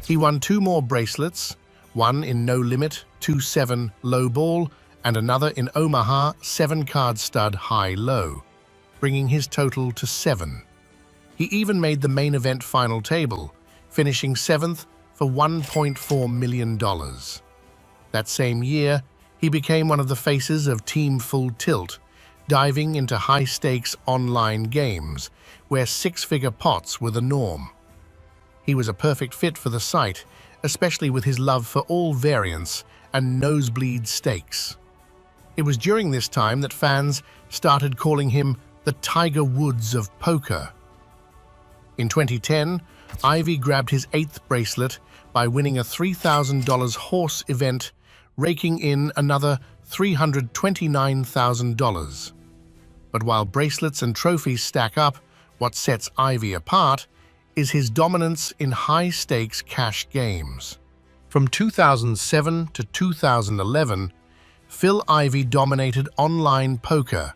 [SPEAKER 12] He won 2 more bracelets, one in No Limit 2-7 low ball and another in Omaha 7-card stud high-low, bringing his total to 7. He even made the main event final table, finishing 7th for $1.4 million. That same year, he became one of the faces of Team Full Tilt, diving into high-stakes online games where 6-figure pots were the norm. He was a perfect fit for the site, especially with his love for all variants and nosebleed stakes. It was during this time that fans started calling him the Tiger Woods of poker. In 2010, Ivy grabbed his 8th bracelet by winning a $3,000 horse event, raking in another $329,000. But while bracelets and trophies stack up, what sets Ivy apart is his dominance in high-stakes cash games. From 2007 to 2011, Phil Ivey dominated online poker,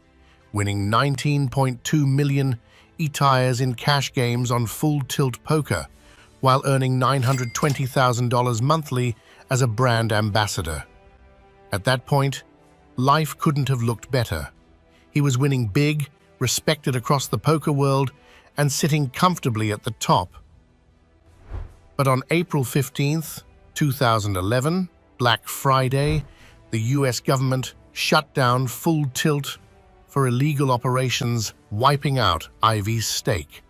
[SPEAKER 12] winning 19.2 million ETIRs in cash games on Full Tilt Poker, while earning $920,000 monthly as a brand ambassador. At that point, life couldn't have looked better. He was winning big, respected across the poker world, and sitting comfortably at the top. But on April 15th, 2011, Black Friday, the US government shut down Full Tilt for illegal operations, wiping out Ivy's stake.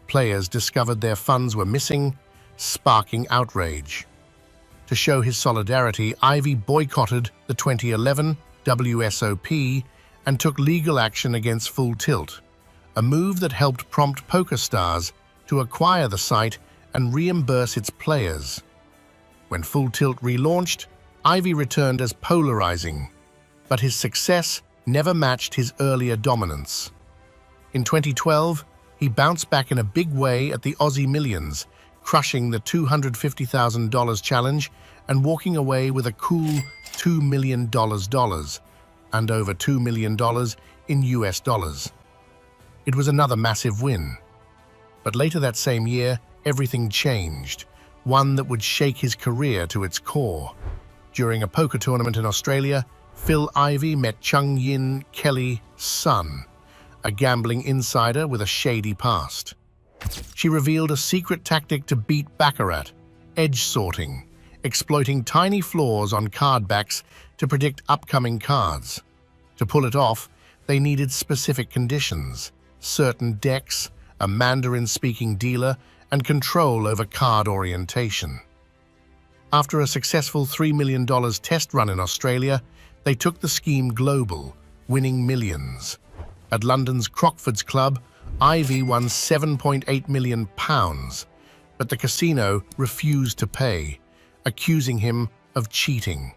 [SPEAKER 12] Players discovered their funds were missing, sparking outrage. To show his solidarity, Ivy boycotted the 2011 WSOP and took legal action against Full Tilt, a move that helped prompt PokerStars to acquire the site and reimburse its players. When Full Tilt relaunched, Ivy returned as polarizing, but his success never matched his earlier dominance. In 2012, he bounced back in a big way at the Aussie Millions, crushing the $250,000 challenge and walking away with a cool $2 million and over $2 million in US dollars. It was another massive win. But later that same year, everything changed, one that would shake his career to its core. During a poker tournament in Australia, Phil Ivey met Chung Yin Kelly's son, a gambling insider with a shady past. She revealed a secret tactic to beat baccarat, edge sorting, exploiting tiny flaws on card backs to predict upcoming cards. To pull it off, they needed specific conditions, certain decks, a Mandarin-speaking dealer, and control over card orientation. After a successful $3 million test run in Australia, they took the scheme global, winning millions. At London's Crockford's Club, Ivy won £7.8 million, but the casino refused to pay, accusing him of cheating.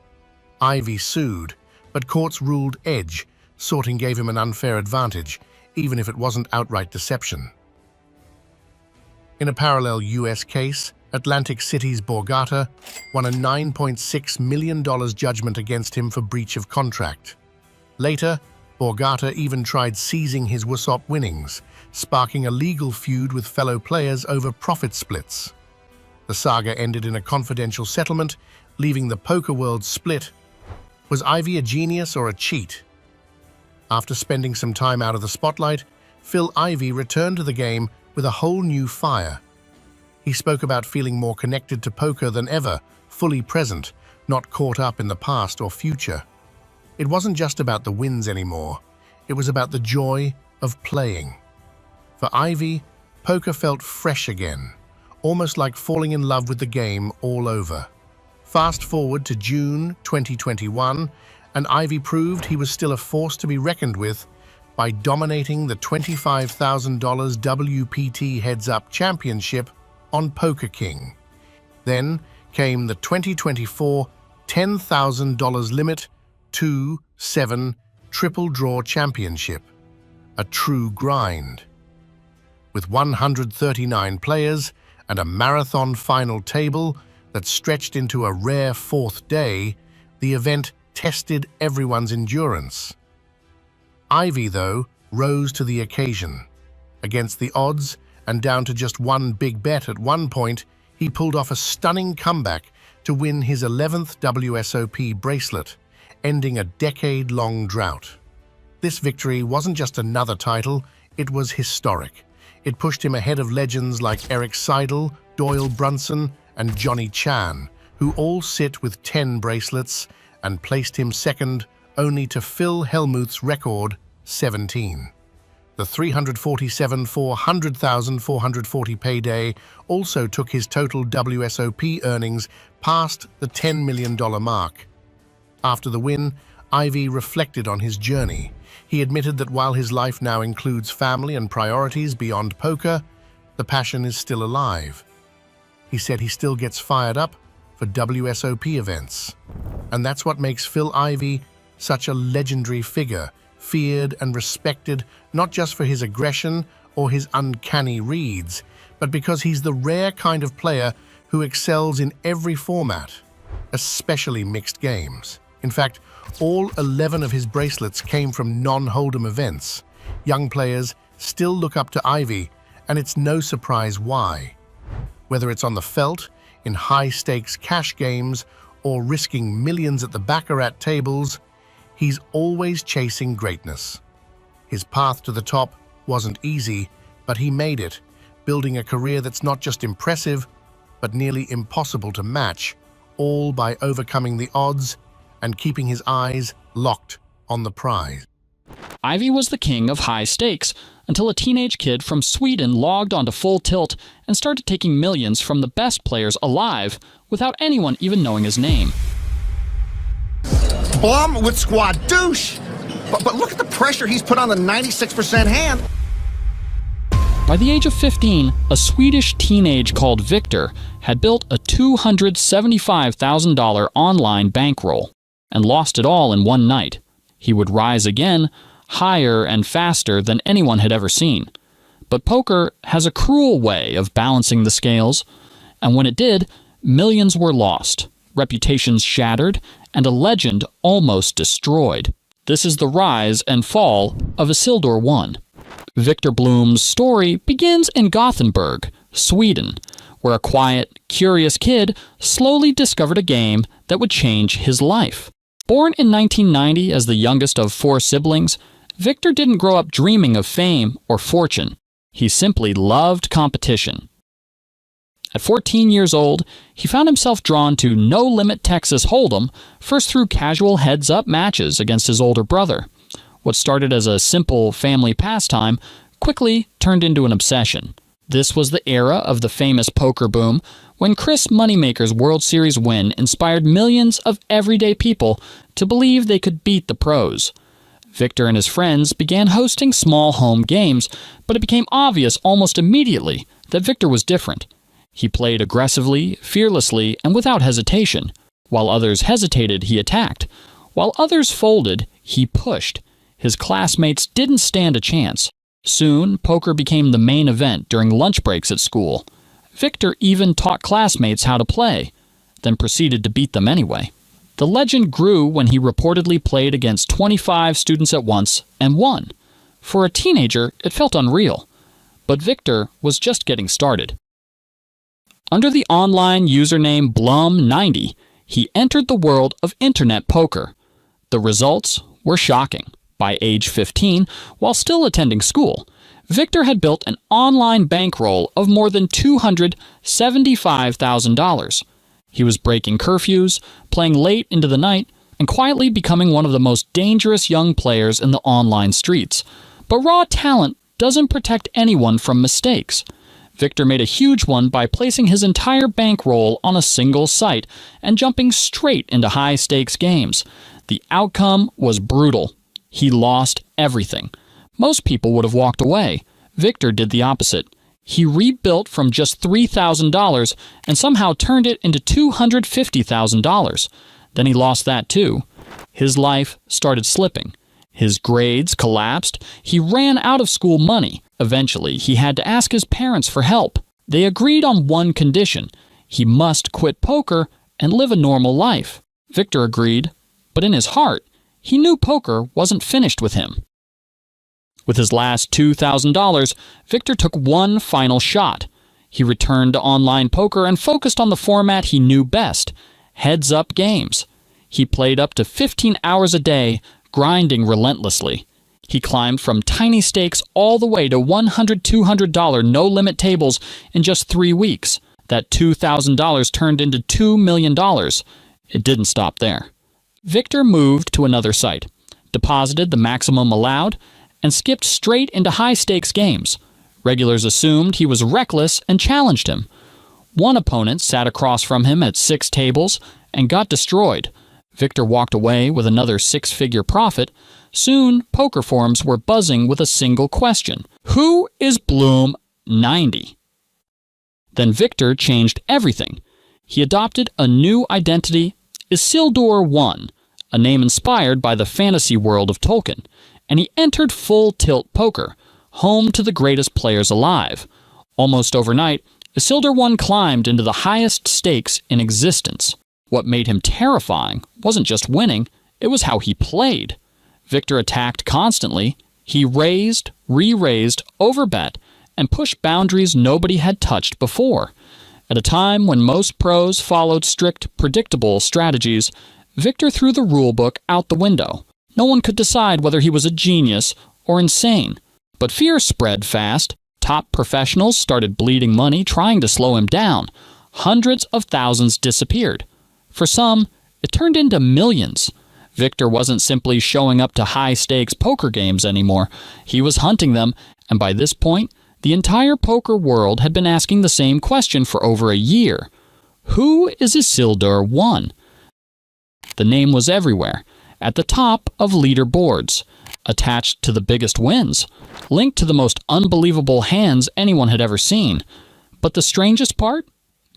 [SPEAKER 12] Ivy sued, but courts ruled edge, sorting gave him an unfair advantage, even if it wasn't outright deception. In a parallel US case, Atlantic City's Borgata won a $9.6 million judgment against him for breach of contract. Later, Borgata even tried seizing his WSOP winnings, sparking a legal feud with fellow players over profit splits. The saga ended in a confidential settlement, leaving the poker world split. Was Ivy a genius or a cheat? After spending some time out of the spotlight, Phil Ivey returned to the game with a whole new fire. He spoke about feeling more connected to poker than ever, fully present, not caught up in the past or future. It wasn't just about the wins anymore. It was about the joy of playing. For Ivy, poker felt fresh again, almost like falling in love with the game all over. Fast forward to June 2021, and Ivy proved he was still a force to be reckoned with by dominating the $25,000 WPT Heads-Up Championship on Poker King. Then came the 2024 $10,000 limit 2-7 Triple Draw Championship, a true grind. With 139 players and a marathon final table that stretched into a rare 4th day, the event tested everyone's endurance. Ivy, though, rose to the occasion. Against the odds, and down to just one big bet at one point, he pulled off a stunning comeback to win his 11th WSOP bracelet, ending a decade-long drought. This victory wasn't just another title, it was historic. It pushed him ahead of legends like Eric Seidel, Doyle Brunson, and Johnny Chan, who all sit with 10 bracelets, and placed him second only to Phil Hellmuth's record, 17. The 347 400,440 payday also took his total WSOP earnings past the $10 million mark. After the win, Ivy reflected on his journey. He admitted that while his life now includes family and priorities beyond poker, the passion is still alive. He said he still gets fired up for WSOP events. And that's what makes Phil Ivey such a legendary figure, feared and respected not just for his aggression or his uncanny reads, but because he's the rare kind of player who excels in every format, especially mixed games. In fact, all 11 of his bracelets came from non-hold'em events. Young players still look up to Ivy, and it's no surprise why. Whether it's on the felt, in high-stakes cash games, or risking millions at the baccarat tables, he's always chasing greatness. His path to the top wasn't easy, but he made it, building a career that's not just impressive, but nearly impossible to match, all by overcoming the odds and keeping his eyes locked on the prize.
[SPEAKER 1] Ivy was the king of high stakes until a teenage kid from Sweden logged onto Full Tilt and started taking millions from the best players alive without anyone even knowing his name.
[SPEAKER 15] Blum with squad douche! But look at the pressure he's put on the 96% hand.
[SPEAKER 1] By the age of 15, a Swedish teenage called Victor had built a $275,000 online bankroll and lost it all in one night. He would rise again, higher and faster than anyone had ever seen. But poker has a cruel way of balancing the scales, and when it did, millions were lost, reputations shattered, and a legend almost destroyed. This is the rise and fall of Isildur I. Victor Blom's story begins in Gothenburg, Sweden, where a quiet, curious kid slowly discovered a game that would change his life. Born in 1990 as the youngest of 4 siblings, Victor didn't grow up dreaming of fame or fortune. He simply loved competition. At 14 years old, he found himself drawn to No Limit Texas Hold'em, first through casual heads-up matches against his older brother. What started as a simple family pastime quickly turned into an obsession. This was the era of the famous poker boom, when Chris Moneymaker's World Series win inspired millions of everyday people to believe they could beat the pros. Victor and his friends began hosting small home games, but it became obvious almost immediately that Victor was different. He played aggressively, fearlessly, and without hesitation. While others hesitated, he attacked. While others folded, he pushed. His classmates didn't stand a chance. Soon, poker became the main event during lunch breaks at school. Victor even taught classmates how to play, then proceeded to beat them anyway. The legend grew when he reportedly played against 25 students at once and won. For a teenager, it felt unreal. But Victor was just getting started. Under the online username Blum90, he entered the world of internet poker. The results were shocking. By age 15, while still attending school, Victor had built an online bankroll of more than $275,000. He was breaking curfews, playing late into the night, and quietly becoming one of the most dangerous young players in the online streets. But raw talent doesn't protect anyone from mistakes. Victor made a huge one by placing his entire bankroll on a single site and jumping straight into high-stakes games. The outcome was brutal. He lost everything. Most people would have walked away. Victor did the opposite. He rebuilt from just $3,000 and somehow turned it into $250,000. Then he lost that too. His life started slipping. His grades collapsed. He ran out of school money. Eventually, he had to ask his parents for help. They agreed on one condition. He must quit poker and live a normal life. Victor agreed, but in his heart, he knew poker wasn't finished with him. With his last $2,000, Victor took one final shot. He returned to online poker and focused on the format he knew best, heads-up games. He played up to 15 hours a day, grinding relentlessly. He climbed from tiny stakes all the way to $100, $200 no-limit tables in just 3 weeks. That $2,000 turned into $2 million. It didn't stop there. Victor moved to another site, deposited the maximum allowed, and skipped straight into high-stakes games. Regulars assumed he was reckless and challenged him. One opponent sat across from him at 6 tables and got destroyed. Victor walked away with another 6-figure profit. Soon, poker forums were buzzing with a single question. Who is Bloom 90? Then Victor changed everything. He adopted a new identity, Isildur I, a name inspired by the fantasy world of Tolkien, and he entered full tilt poker, home to the greatest players alive. Almost overnight, Isildur I climbed into the highest stakes in existence. What made him terrifying wasn't just winning, it was how he played. Victor attacked constantly. He raised, re-raised, overbet, and pushed boundaries nobody had touched before. At a time when most pros followed strict, predictable strategies, Victor threw the rulebook out the window. No one could decide whether he was a genius or insane. But fear spread fast. Top professionals started bleeding money trying to slow him down. Hundreds of thousands disappeared. For some, it turned into millions. Victor wasn't simply showing up to high-stakes poker games anymore. He was hunting them, and by this point, the entire poker world had been asking the same question for over a year. Who is Isildur I? The name was everywhere, at the top of leaderboards, attached to the biggest wins, linked to the most unbelievable hands anyone had ever seen. But the strangest part?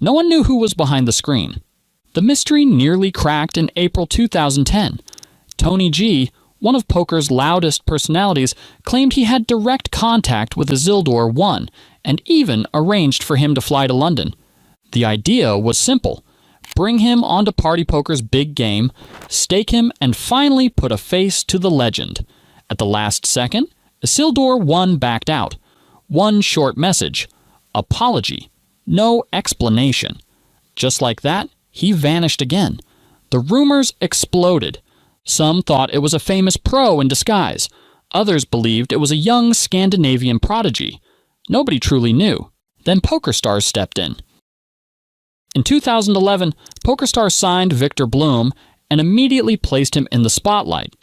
[SPEAKER 1] No one knew who was behind the screen. The mystery nearly cracked in April 2010. Tony G, one of poker's loudest personalities, claimed he had direct contact with Isildur I and even arranged for him to fly to London. The idea was simple. Bring him onto Party Poker's big game, stake him, and finally put a face to the legend. At the last second, Isildur I backed out. One short message. Apology. No explanation. Just like that, he vanished again. The rumors exploded. Some thought it was a famous pro in disguise. Others believed it was a young Scandinavian prodigy. Nobody truly knew. Then PokerStars stepped in. In 2011, PokerStars signed Victor Bloom and immediately placed him in the spotlight.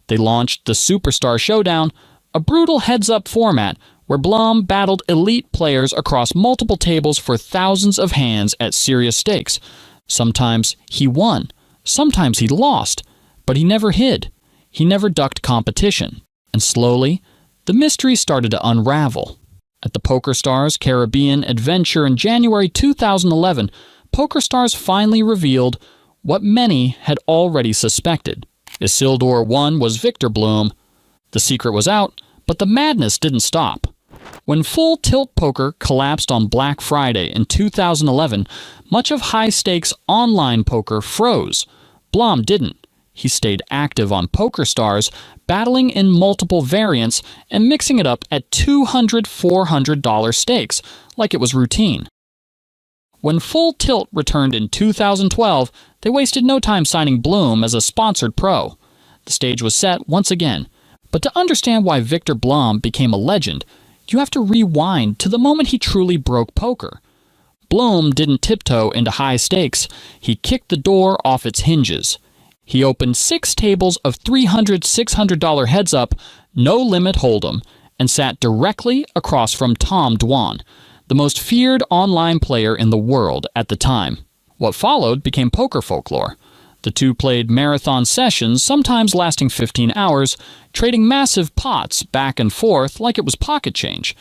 [SPEAKER 1] They launched the Superstar Showdown, a brutal heads-up format where Blum battled elite players across multiple tables for thousands of hands at serious stakes. Sometimes he won, sometimes he lost, but he never hid. He never ducked competition. And slowly, the mystery started to unravel. At the PokerStars Caribbean Adventure in January 2011, PokerStars finally revealed what many had already suspected. Isildur I was Victor Bloom. The secret was out, but the madness didn't stop. When full tilt poker collapsed on Black Friday in 2011, much of high-stakes online poker froze. Blum didn't. He stayed active on PokerStars, battling in multiple variants and mixing it up at $200, $400 stakes, like it was routine. When Full Tilt returned in 2012, they wasted no time signing Bloom as a sponsored pro. The stage was set once again. But to understand why Victor Blum became a legend, you have to rewind to the moment he truly broke poker. Bloom didn't tiptoe into high stakes. He kicked the door off its hinges. He opened 6 tables of $300, $600 heads-up, no-limit hold'em, and sat directly across from Tom Dwan, the most feared online player in the world at the time. What followed became poker folklore. The two played marathon sessions, sometimes lasting 15 hours, trading massive pots back and forth like it was pocket change.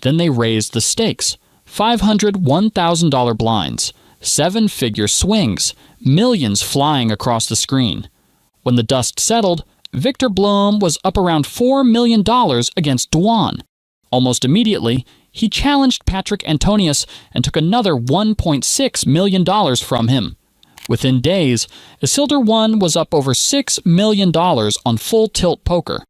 [SPEAKER 1] Then they raised the stakes. $500, $1,000 blinds, 7-figure swings, millions flying across the screen. When the dust settled, Victor Blum was up around $4 million against Dwan. Almost immediately, he challenged Patrick Antonius and took another $1.6 million from him. Within days, Isildur I was up over $6 million on Full Tilt poker.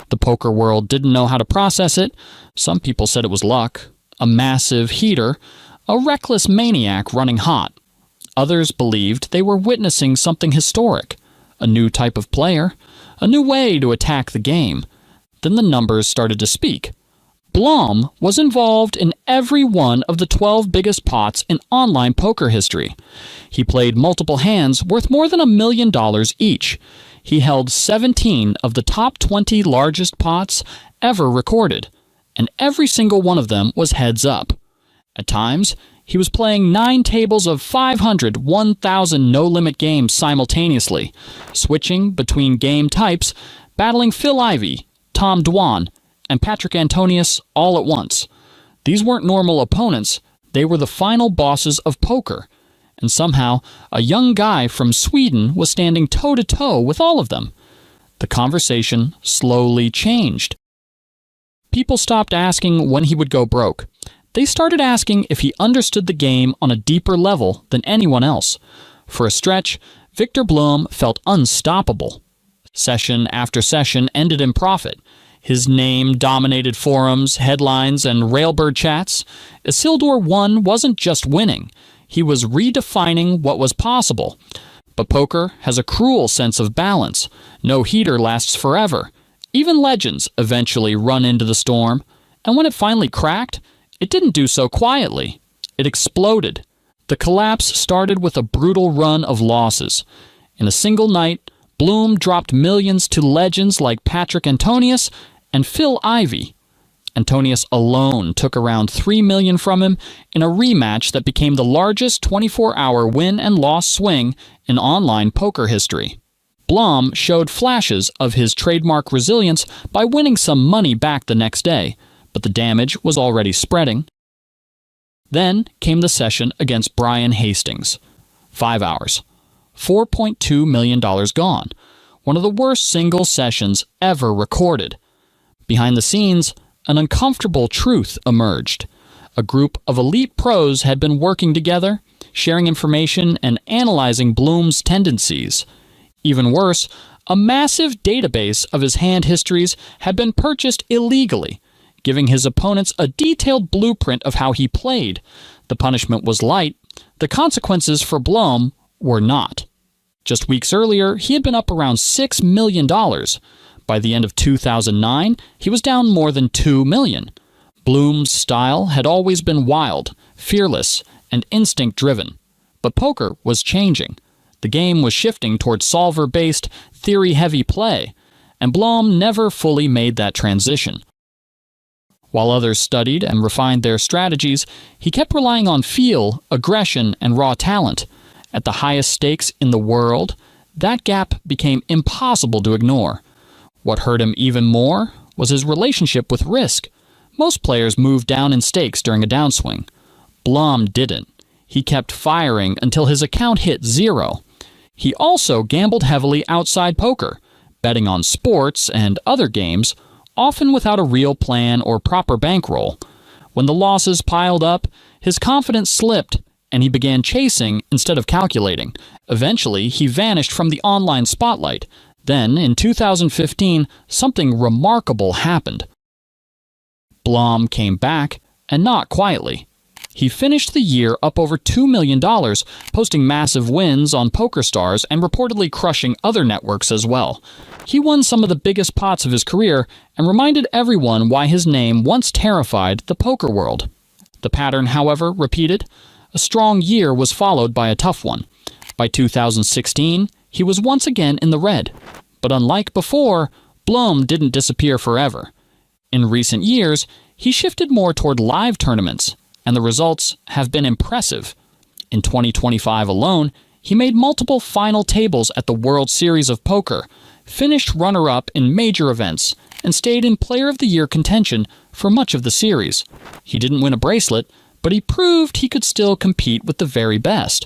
[SPEAKER 1] The poker world didn't know how to process it. Some people said it was luck, a massive heater, a reckless maniac running hot. Others believed they were witnessing something historic, a new type of player, a new way to attack the game. Then the numbers started to speak. Blom was involved in every one of the 12 biggest pots in online poker history. He played multiple hands worth more than $1 million each. He held 17 of the top 20 largest pots ever recorded, and every single one of them was heads up. At times, he was playing 9 tables of 500, 1,000 no-limit games simultaneously, switching between game types, battling Phil Ivey, Tom Dwan, and Patrick Antonius all at once. These weren't normal opponents, they were the final bosses of poker, and somehow a young guy from Sweden was standing toe-to-toe with all of them. The conversation slowly changed. People stopped asking when he would go broke. They started asking if he understood the game on a deeper level than anyone else. For a stretch, Victor Blom felt unstoppable. Session after session ended in profit. His name dominated forums, headlines, and railbird chats. Isildur 1 wasn't just winning. He was redefining what was possible. But poker has a cruel sense of balance. No heater lasts forever. Even legends eventually run into the storm. And when it finally cracked, it didn't do so quietly. It exploded. The collapse started with a brutal run of losses. In a single night, Bloom dropped millions to legends like Patrick Antonius and Phil Ivey. Antonius alone took around $3 million from him in a rematch that became the largest 24-hour win and loss swing in online poker history. Blom showed flashes of his trademark resilience by winning some money back the next day, but the damage was already spreading. Then came the session against Brian Hastings. 5 hours. $4.2 million gone. One of the worst single sessions ever recorded. Behind the scenes, an uncomfortable truth emerged. A group of elite pros had been working together, sharing information and analyzing Bloom's tendencies. Even worse, a massive database of his hand histories had been purchased illegally, giving his opponents a detailed blueprint of how he played. The punishment was light. The consequences for Blom were not. Just weeks earlier, he had been up around $6 million. By the end of 2009, he was down more than $2 million. Bloom's style had always been wild, fearless, and instinct-driven. But poker was changing. The game was shifting towards solver-based, theory-heavy play, and Blom never fully made that transition. While others studied and refined their strategies, he kept relying on feel, aggression, and raw talent. At the highest stakes in the world, that gap became impossible to ignore. What hurt him even more was his relationship with risk. Most players moved down in stakes during a downswing. Blom didn't. He kept firing until his account hit zero. He also gambled heavily outside poker, betting on sports and other games, often without a real plan or proper bankroll. When the losses piled up, his confidence slipped, and he began chasing instead of calculating. Eventually, he vanished from the online spotlight. Then, in 2015, something remarkable happened. Blom came back, and not quietly. He finished the year up over $2 million, posting massive wins on PokerStars and reportedly crushing other networks as well. He won some of the biggest pots of his career and reminded everyone why his name once terrified the poker world. The pattern, however, repeated. A strong year was followed by a tough one. By 2016, he was once again in the red. But unlike before, Blom didn't disappear forever. In recent years, he shifted more toward live tournaments, and the results have been impressive. In 2025 alone, he made multiple final tables at the World Series of Poker, finished runner-up in major events, and stayed in Player of the Year contention for much of the series. He didn't win a bracelet, but he proved he could still compete with the very best.